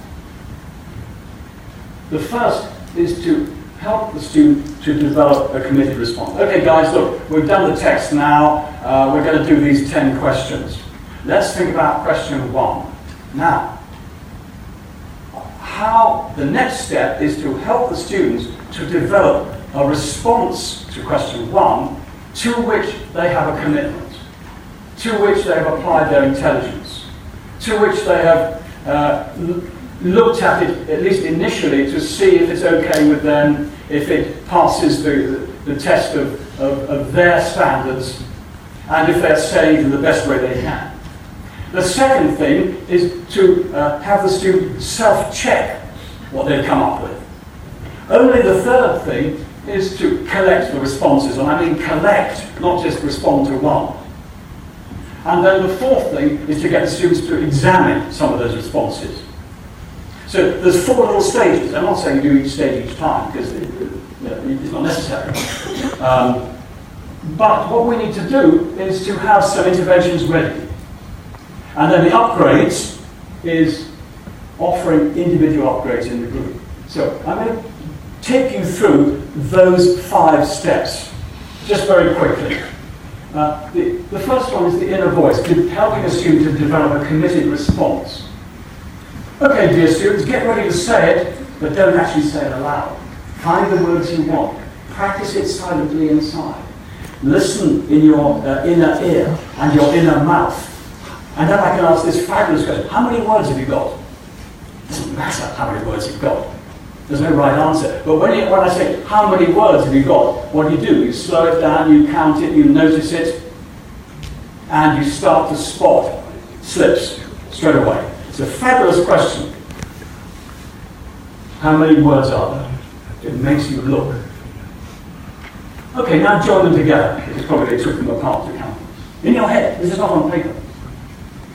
The first is to help the student to develop a committed response. Okay guys, look, we've done the text now, we're going to do these 10 questions. Let's think about question 1. Now, the next step is to help the students to develop a response to question 1 to which they have a commitment, to which they have applied their intelligence, to which they have looked at it, at least initially, to see if it's okay with them, if it passes the test of their standards, and if they're saying it in the best way they can. The second thing is to have the student self-check what they've come up with. Only the third thing is to collect the responses, and I mean collect, not just respond to one. And then the fourth thing is to get the students to examine some of those responses. So there's 4 little stages. I'm not saying do each stage each time, because it's not necessary. But what we need to do is to have some interventions ready. And then the upgrades is offering individual upgrades in the group. So I'm going to take you through those 5 steps, just very quickly. The first one is the inner voice, helping a student to develop a committed response. Okay, dear students, get ready to say it, but don't actually say it aloud. Find the words you want. Practice it silently inside. Listen in your inner ear and your inner mouth. And then I can ask this fabulous question. How many words have you got? It doesn't matter how many words you've got. There's no right answer. But when I say, how many words have you got? What do? You slow it down, you count it, you notice it, and you start to spot slips straight away. It's a fabulous question. How many words are there? It makes you look. Okay, now join them together, because probably they took them apart to count them. In your head, this is not on paper.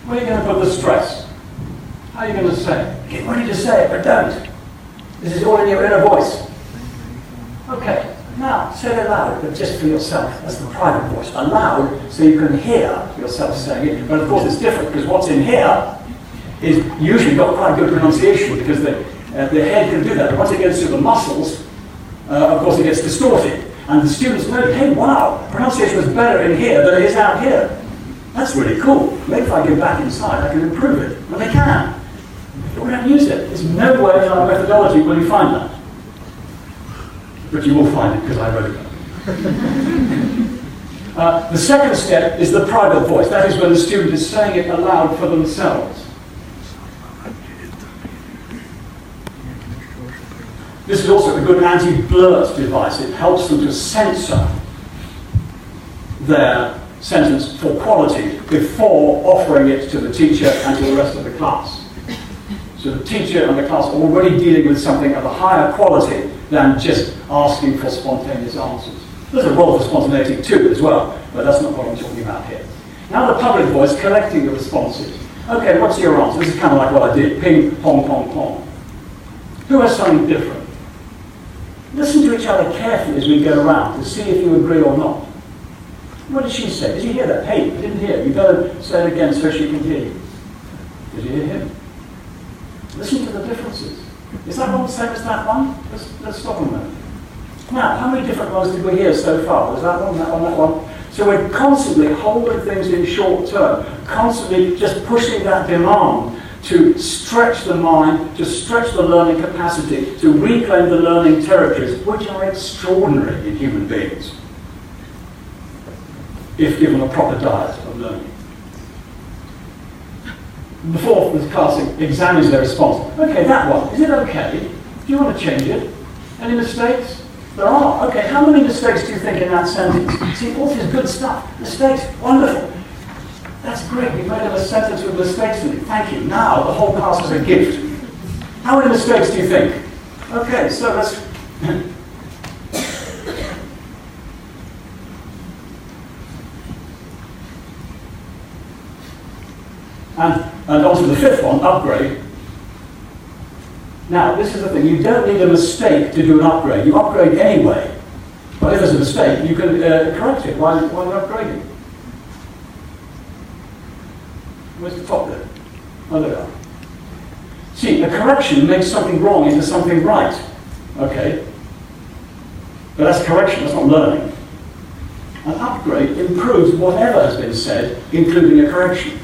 Where are you going to put the stress? How are you going to say it? Get ready to say it, but don't. This is all in your inner voice. Okay, now say it aloud, but just for yourself. That's the private voice. Aloud, so you can hear yourself saying it. But of course it's different, because what's in here is usually got quite good pronunciation, because the head can do that. But once it gets to the muscles, of course it gets distorted. And the students know, hey, wow, pronunciation was better in here than it is out here. That's really cool. Maybe if I go back inside, I can improve it. Well, they can. But we don't use it. There's no way in our methodology will you find that. But you will find it, because I wrote it. The second step is the private voice. That is when the student is saying it aloud for themselves. This is also a good anti-blurt device. It helps them to censor their sentence for quality before offering it to the teacher and to the rest of the class. So the teacher and the class are already dealing with something of a higher quality than just asking for spontaneous answers. There's a role for spontaneity too as well, but that's not what I'm talking about here. Now the public voice collecting the responses. Okay, what's your answer? This is kind of like what I did. Ping, pong, pong, pong. Who has something different? Listen to each other carefully as we go around to see if you agree or not. What did she say? Did you hear that? Hey, I didn't hear. You better say it again so she can hear you. Did you hear him? Listen to the differences. Is that one the same as that one? Let's stop a minute. Now, how many different ones did we hear so far? Was that one, that one, that one? So we're constantly holding things in short term, constantly just pushing that demand to stretch the mind, to stretch the learning capacity, to reclaim the learning territories, which are extraordinary in human beings, if given a proper diet of learning. The fourth, the class examines their response. Okay, that one, is it okay? Do you want to change it? Any mistakes? There are. Okay, how many mistakes do you think in that sentence? See, all this is good stuff. Mistakes, wonderful. That's great. You've made a sentence with mistakes in it. Thank you. Now, the whole class is a gift. How many mistakes do you think? Okay, so let's... and on to the fifth one, upgrade. Now, this is the thing, you don't need a mistake to do an upgrade. You upgrade anyway. But if there's a mistake, you can correct it while you're upgrading. Where's the top there? Oh, there we are. See, a correction makes something wrong into something right. Okay? But that's correction, that's not learning. An upgrade improves whatever has been said, including a correction.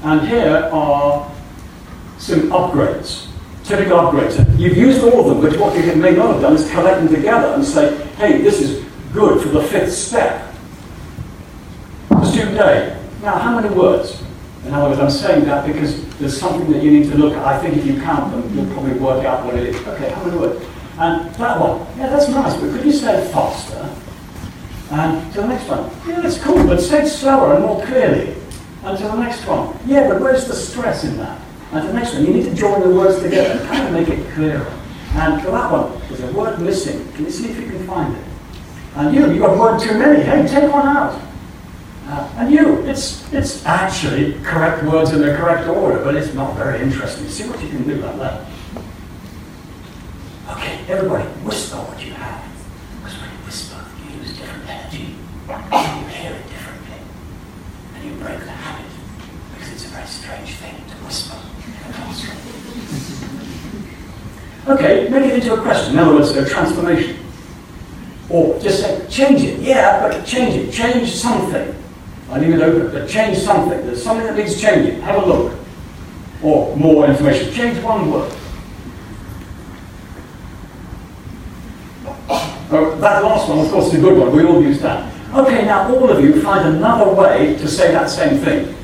And here are some upgrades, typical upgrades. You've used all of them, but what you may not have done is collect them together and say, hey, this is good for the fifth step. Student A. Now, how many words? In other words, I'm saying that because there's something that you need to look at. I think if you count them, you'll probably work out what it is. Okay, how many words? And that one, yeah, that's nice, but could you say it faster? And to the next one, yeah, that's cool, but say it slower and more clearly. And to the next one, yeah, but where's the stress in that? And the next one, you need to join the words together and kind of make it clearer. And for that one, there's a word missing. Can you see if you can find it? And you've got a word too many. Hey, take one out. And it's actually correct words in the correct order, but it's not very interesting. See what you can do like that. Okay, everybody, whisper what you have. Because when you whisper, you use different energy. You hear it differently. And you break the habit. Because it's a very strange thing to whisper in a classroom. Okay, make it into a question. In other words, a transformation. Or just say, change it. Yeah, but change it. Change something. I leave it open, but change something. There's something that needs changing. Have a look. Or more information. Change one word. That last one, of course, is a good one. We all use that. Okay, now all of you find another way to say that same thing.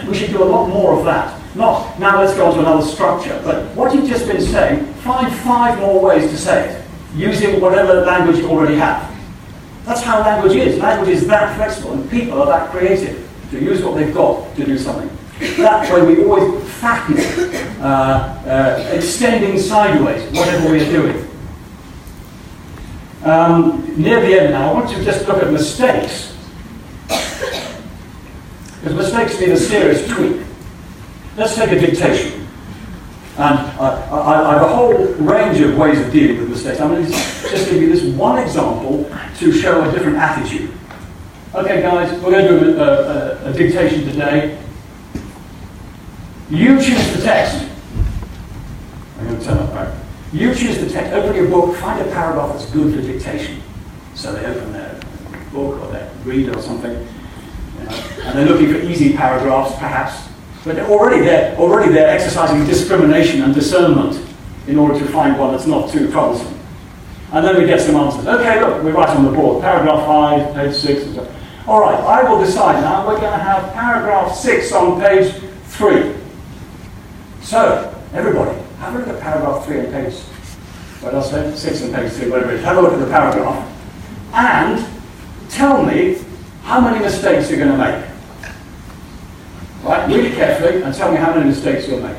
We should do a lot more of that. Not, now let's go on to another structure. But what you've just been saying, find 5 more ways to say it, using whatever language you already have. That's how language is. Language is that flexible, and people are that creative to use what they've got to do something. That way we always fatten, extending sideways, whatever we are doing. Near the end now, I want to just look at mistakes. Because mistakes need a serious tweak. Let's take a dictation. And I have a whole range of ways of dealing with mistakes. I'm going to just give you this one example to show a different attitude. Okay, guys, we're going to do a dictation today. You choose the text. I'm going to turn that back. You choose the text. Open your book. Find a paragraph that's good for dictation. So they open their book or their reader or something, and they're looking for easy paragraphs, perhaps. But already they're exercising discrimination and discernment in order to find one that's not too troublesome. And then we get some answers. Okay, look, we write on the board, paragraph 5, page 6, and so on. All right, I will decide now. We're going to have paragraph 6 on page 3. So, everybody, have a look at paragraph 3 on page, what else say? 6 on page 3, whatever it is. Have a look at the paragraph. And tell me how many mistakes you're going to make. Right, read it carefully and tell me how many mistakes you'll make.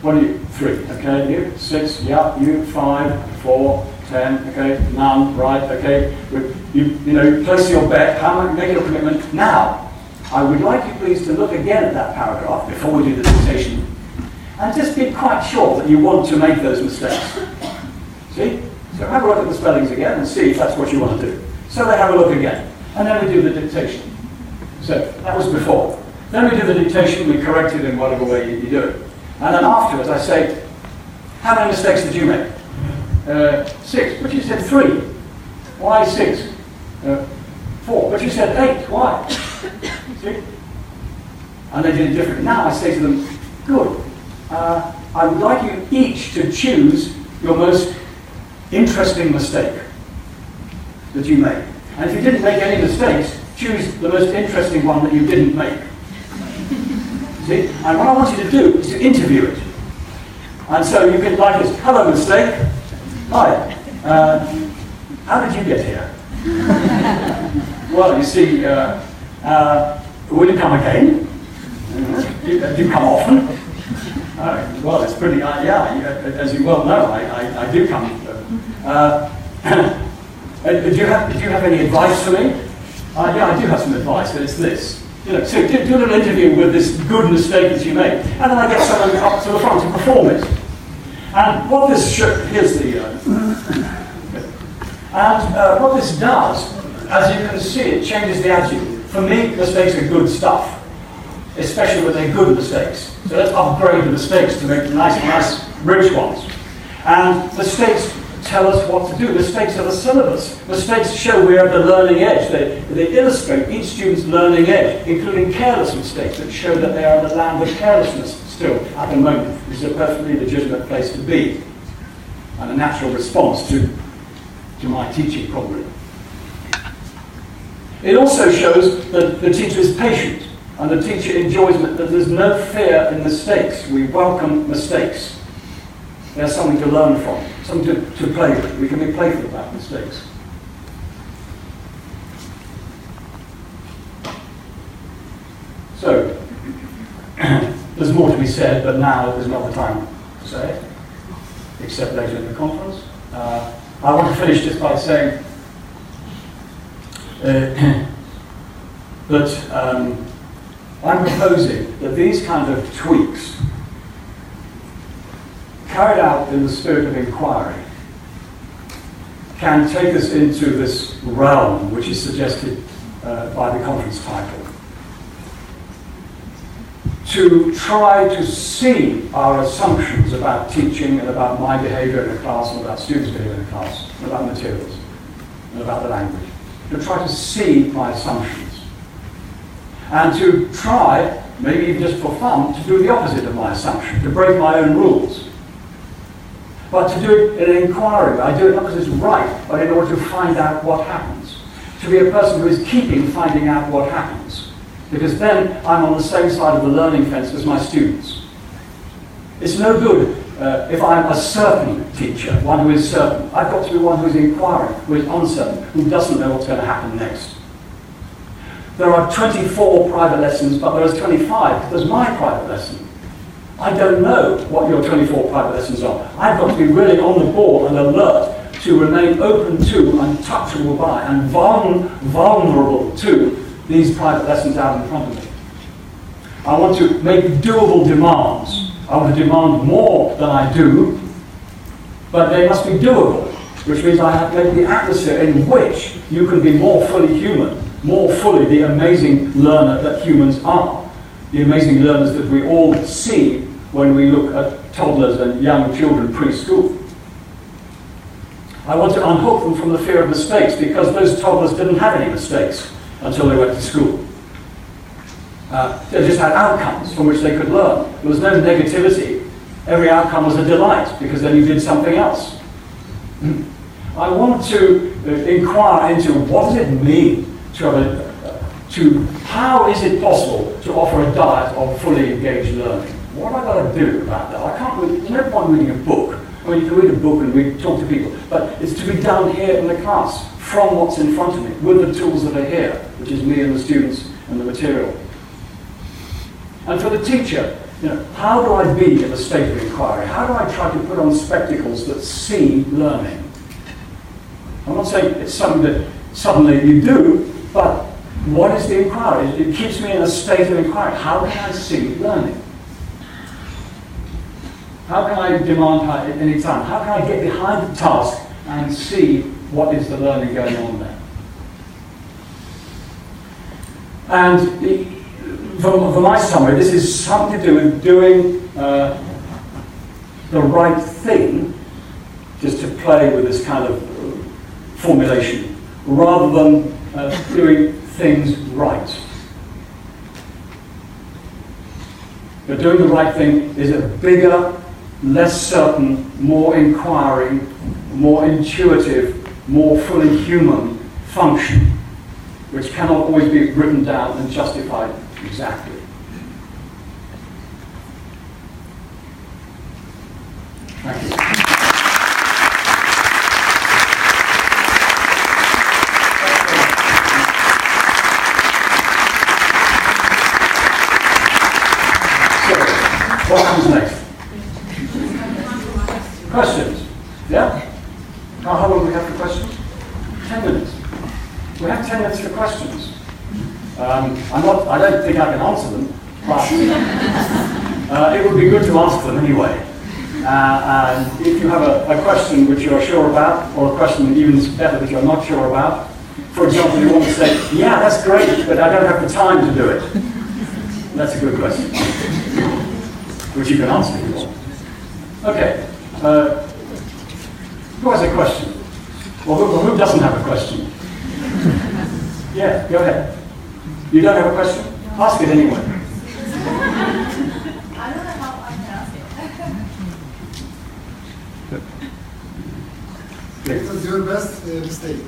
What are you? 3, okay, you, 6, yeah, you, 5, 4, 10, okay, none, right, okay. You place your bet, make your commitment. Now, I would like you please to look again at that paragraph before we do the dictation and just be quite sure that you want to make those mistakes. See? So have a look at the spellings again and see if that's what you want to do. So they have a look again. And then we do the dictation. So that was before. Then we do the dictation, we correct it in whatever way you do it. And then afterwards I say, how many mistakes did you make? 6, but you said 3. Why 6? 4, but you said 8. Why? See? And they did it differently. Now I say to them, good. I would like you each to choose your most interesting mistake that you made. And if you didn't make any mistakes, choose the most interesting one that you didn't make. See? And what I want you to do is to interview it. And so you can like this, hello mistake. Hi. How did you get here? Well, you see, will you come again? Do you come often? Well, it's pretty, yeah, as you well know, I do come. Do you have any advice for me? Yeah, I do have some advice, but it's this. So do a little interview with this good mistake that you made, and then I get someone up to the front to perform it. And what this here's the, what this does, as you can see, it changes the attitude. For me, mistakes are good stuff, especially when they're good mistakes. So let's upgrade the mistakes to make nice, rich ones. And mistakes tell us what to do. Mistakes are the syllabus. Mistakes show we're at the learning edge. They illustrate each student's learning edge, including careless mistakes that show that they are in the land of carelessness still at the moment, which is a perfectly legitimate place to be, and a natural response to my teaching, probably. It also shows that the teacher is patient, and the teacher enjoys that there's no fear in mistakes. We welcome mistakes. There's something to learn from, something to play with. We can be playful about mistakes. So, there's more to be said, but now is not the time to say it, except later in the conference. I want to finish just by saying that I'm proposing that these kind of tweaks, carried out in the spirit of inquiry, can take us into this realm which is suggested by the conference title. To try to see our assumptions about teaching and about my behavior in a class and about students' behavior in a class, and about materials, and about the language. To try to see my assumptions. And to try, maybe even just for fun, to do the opposite of my assumption, to break my own rules. But to do it in an inquiry. I do it not because it's right, but in order to find out what happens. To be a person who is keeping finding out what happens. Because then I'm on the same side of the learning fence as my students. It's no good if I'm a certain teacher, one who is certain. I've got to be one who is inquiring, who is uncertain, who doesn't know what's going to happen next. There are 24 private lessons, but there's 25, because there's my private lesson. I don't know what your 24 private lessons are. I've got to be really on the ball and alert to remain open to and touchable by and vulnerable to these private lessons out in front of me. I want to make doable demands. I want to demand more than I do, but they must be doable, which means I have to make the atmosphere in which you can be more fully human, more fully the amazing learner that humans are, the amazing learners that we all see when we look at toddlers and young children preschool. I want to unhook them from the fear of mistakes, because those toddlers didn't have any mistakes until they went to school. They just had outcomes from which they could learn. There was no negativity. Every outcome was a delight, because then you did something else. I want to inquire into what does it mean to how is it possible to offer a diet of fully engaged learning? What have I got to do about that? I can't read, there's no point reading a book. I mean, you can read a book and talk to people, but it's to be done here in the class, from what's in front of me, with the tools that are here, which is me and the students and the material. And for the teacher, how do I be in a state of inquiry? How do I try to put on spectacles that see learning? I'm not saying it's something that suddenly you do, but what is the inquiry? It keeps me in a state of inquiry. How can I see learning? How can I demand any time? How can I get behind the task and see what is the learning going on there? And for my summary, this is something to do with doing the right thing, just to play with this kind of formulation, rather than doing things right. But doing the right thing is a bigger, less certain, more inquiring, more intuitive, more fully human function, which cannot always be written down and justified exactly. Thank you. So, what comes next? Questions? Yeah? How long do we have for questions? 10 minutes. We have 10 minutes for questions. I don't think I can answer them, but it would be good to ask them anyway. And if you have a question which you're sure about, or a question even better that you're not sure about, for example, you want to say, yeah, that's great, but I don't have the time to do it. That's a good question, which you can answer if you want. Okay. Who has a question? Well, who doesn't have a question? Yeah, go ahead. You don't have a question? Ask it anyway. I don't know how I can ask it. What was your best mistake?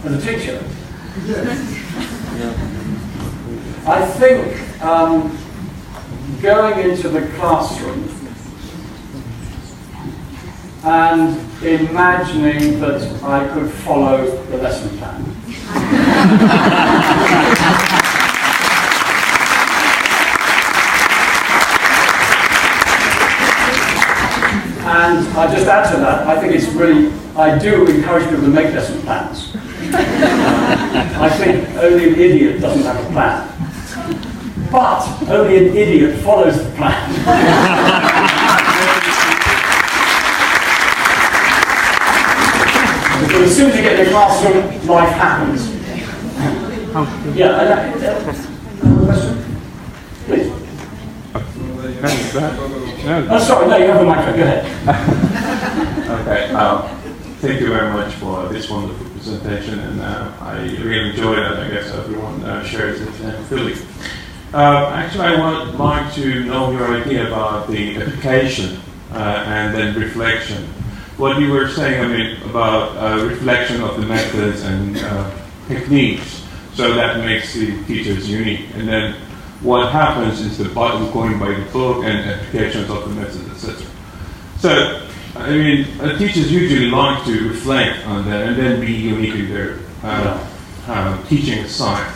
As a teacher? Yes. I think going into the classroom and imagining that I could follow the lesson plan. And I just add to that, I think it's really, I do encourage people to make lesson plans. I think only an idiot doesn't have a plan. But only an idiot follows the plan. Because as soon as you get in the classroom, life happens. Yeah, question? Please. Oh, sorry, no, you have the microphone, go ahead. Okay, thank you very much for this wonderful presentation, and I really enjoyed it. I guess everyone shares the same feeling. Actually, I would like to know your idea about the application and then reflection. What you were saying, I mean, about reflection of the methods and techniques, so that makes the teachers unique. And then what happens is the going by the book and applications of the methods, etc. So, I mean, teachers usually like to reflect on that and then be unique in their teaching style.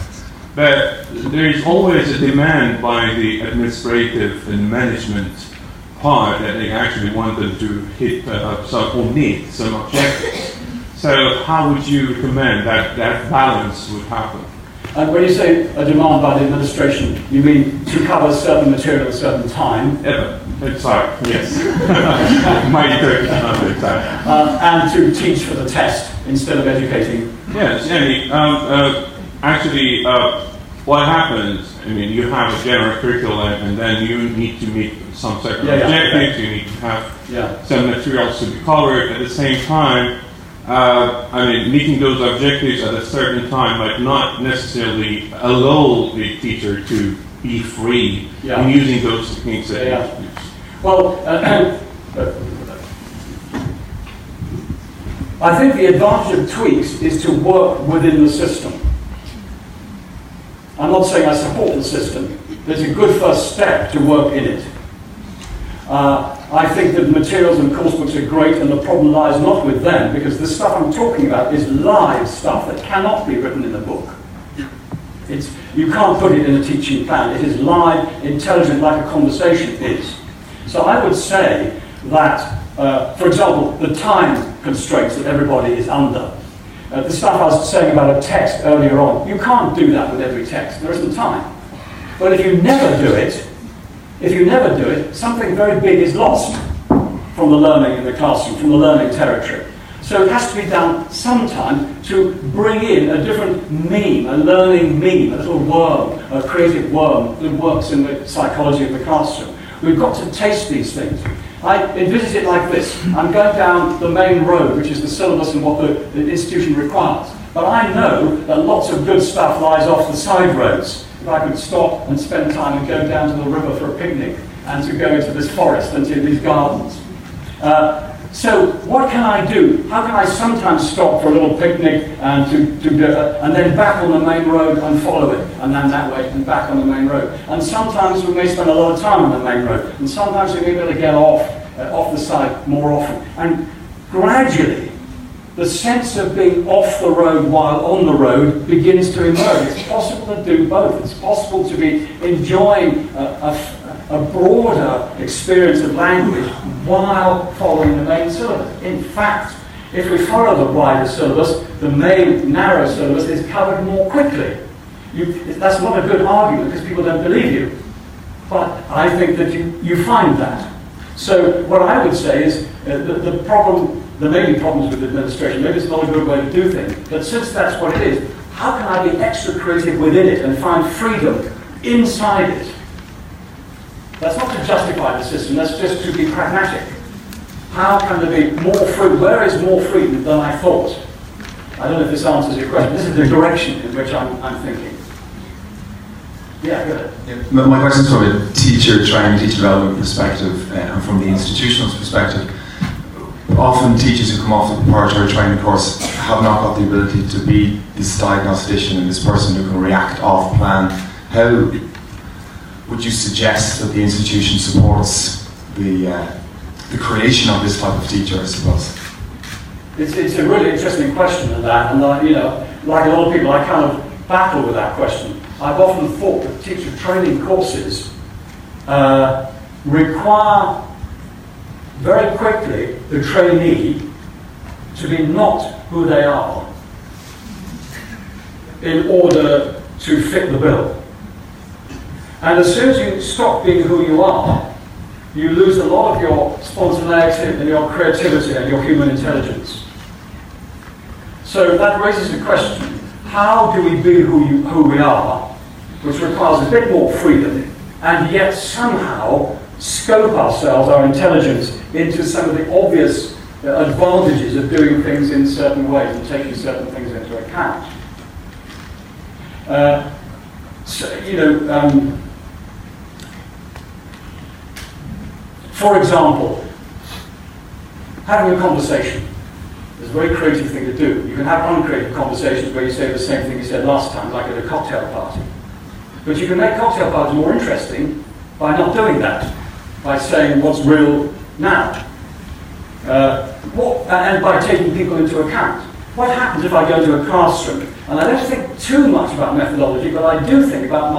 But there is always a demand by the administrative and management part that they actually want them to hit or meet some objectives. So how would you recommend that balance would happen? And when you say a demand by the administration, you mean to cover certain material at a certain time? Sorry, yes. And to teach for the test instead of educating? Yes, actually, what happens, I mean, you have a general curriculum and then you need to meet some certain objectives, you need to have some materials to be covered. At the same time, meeting those objectives at a certain time might not necessarily allow the teacher to be free in using those techniques that you use. Well, I think the advantage of tweaks is to work within the system. I'm not saying I support the system, but it's a good first step to work in it. I think that materials and course books are great, and the problem lies not with them, because the stuff I'm talking about is live stuff that cannot be written in a book. You can't put it in a teaching plan. It is live, intelligent, like a conversation is. So I would say that, for example, the time constraints that everybody is under. The stuff I was saying about a text earlier on, you can't do that with every text. There isn't time. But if you never do it, something very big is lost from the learning in the classroom, from the learning territory. So it has to be done sometime to bring in a different meme, a learning meme, a little worm, a creative worm that works in the psychology of the classroom. We've got to taste these things. I envisage it like this. I'm going down the main road, which is the syllabus and what the institution requires. But I know that lots of good stuff lies off the side roads. If I could stop and spend time and go down to the river for a picnic and to go into this forest and to these gardens. So what can I do? How can I sometimes stop for a little picnic and and then back on the main road and follow it, and then that way and back on the main road. And sometimes we may spend a lot of time on the main road, and sometimes we may be able to get off the side more often. And gradually, the sense of being off the road while on the road begins to emerge. It's possible to do both. It's possible to be enjoying a broader experience of language while following the main syllabus. In fact, if we follow the wider syllabus, the main narrow syllabus is covered more quickly. That's not a good argument because people don't believe you. But I think that you find that. So what I would say is there may be problems with administration, maybe it's not a good way to do things, but since that's what it is, how can I be extra creative within it and find freedom inside it? That's not to justify the system, that's just to be pragmatic. How can there be more freedom? Where is more freedom than I thought? I don't know if this answers your question. This is the direction in which I'm thinking. Yeah, go ahead. Yeah. My question is from a teacher training, teacher development perspective, and from the institutional perspective. Often teachers who come off the preparatory training course have not got the ability to be this diagnostician and this person who can react off plan. How would you suggest that the institution supports the creation of this type of teacher, I suppose? It's a really interesting question, and like a lot of people, I kind of battle with that question. I've often thought that teacher training courses require very quickly the trainee to be not who they are in order to fit the bill. And as soon as you stop being who you are, you lose a lot of your spontaneity and your creativity and your human intelligence. So that raises the question, how do we be who we are, which requires a bit more freedom, and yet somehow scope ourselves, our intelligence, into some of the obvious advantages of doing things in certain ways and taking certain things into account. For example, having a conversation is a very creative thing to do. You can have uncreative conversations where you say the same thing you said last time, like at a cocktail party. But you can make cocktail parties more interesting by not doing that, by saying what's real now, and by taking people into account. What happens if I go into a classroom, and I don't think too much about methodology, but I do think about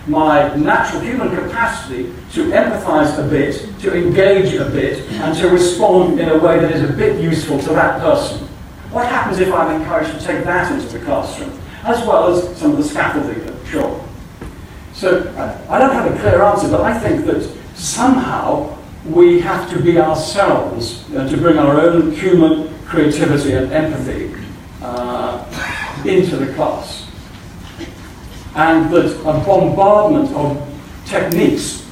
my natural human capacity to empathize a bit, to engage a bit, and to respond in a way that is a bit useful to that person. What happens if I'm encouraged to take that into the classroom, as well as some of the scaffolding, sure. So I don't have a clear answer, but I think that somehow we have to be ourselves to bring our own human creativity and empathy into the class. And that a bombardment of techniques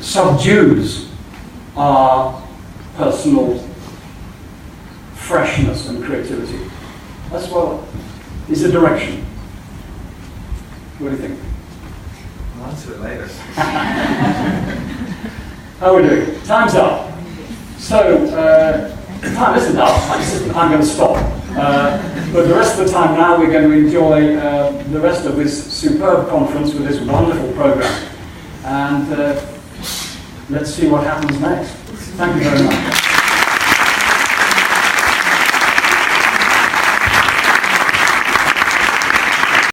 subdues our personal freshness and creativity. That's what is the direction. What do you think? I'll answer it later. How are we doing? Time's up. So, time isn't up. I'm going to stop. But the rest of the time now we're going to enjoy the rest of this superb conference with this wonderful program. And let's see what happens next. Thank you very much.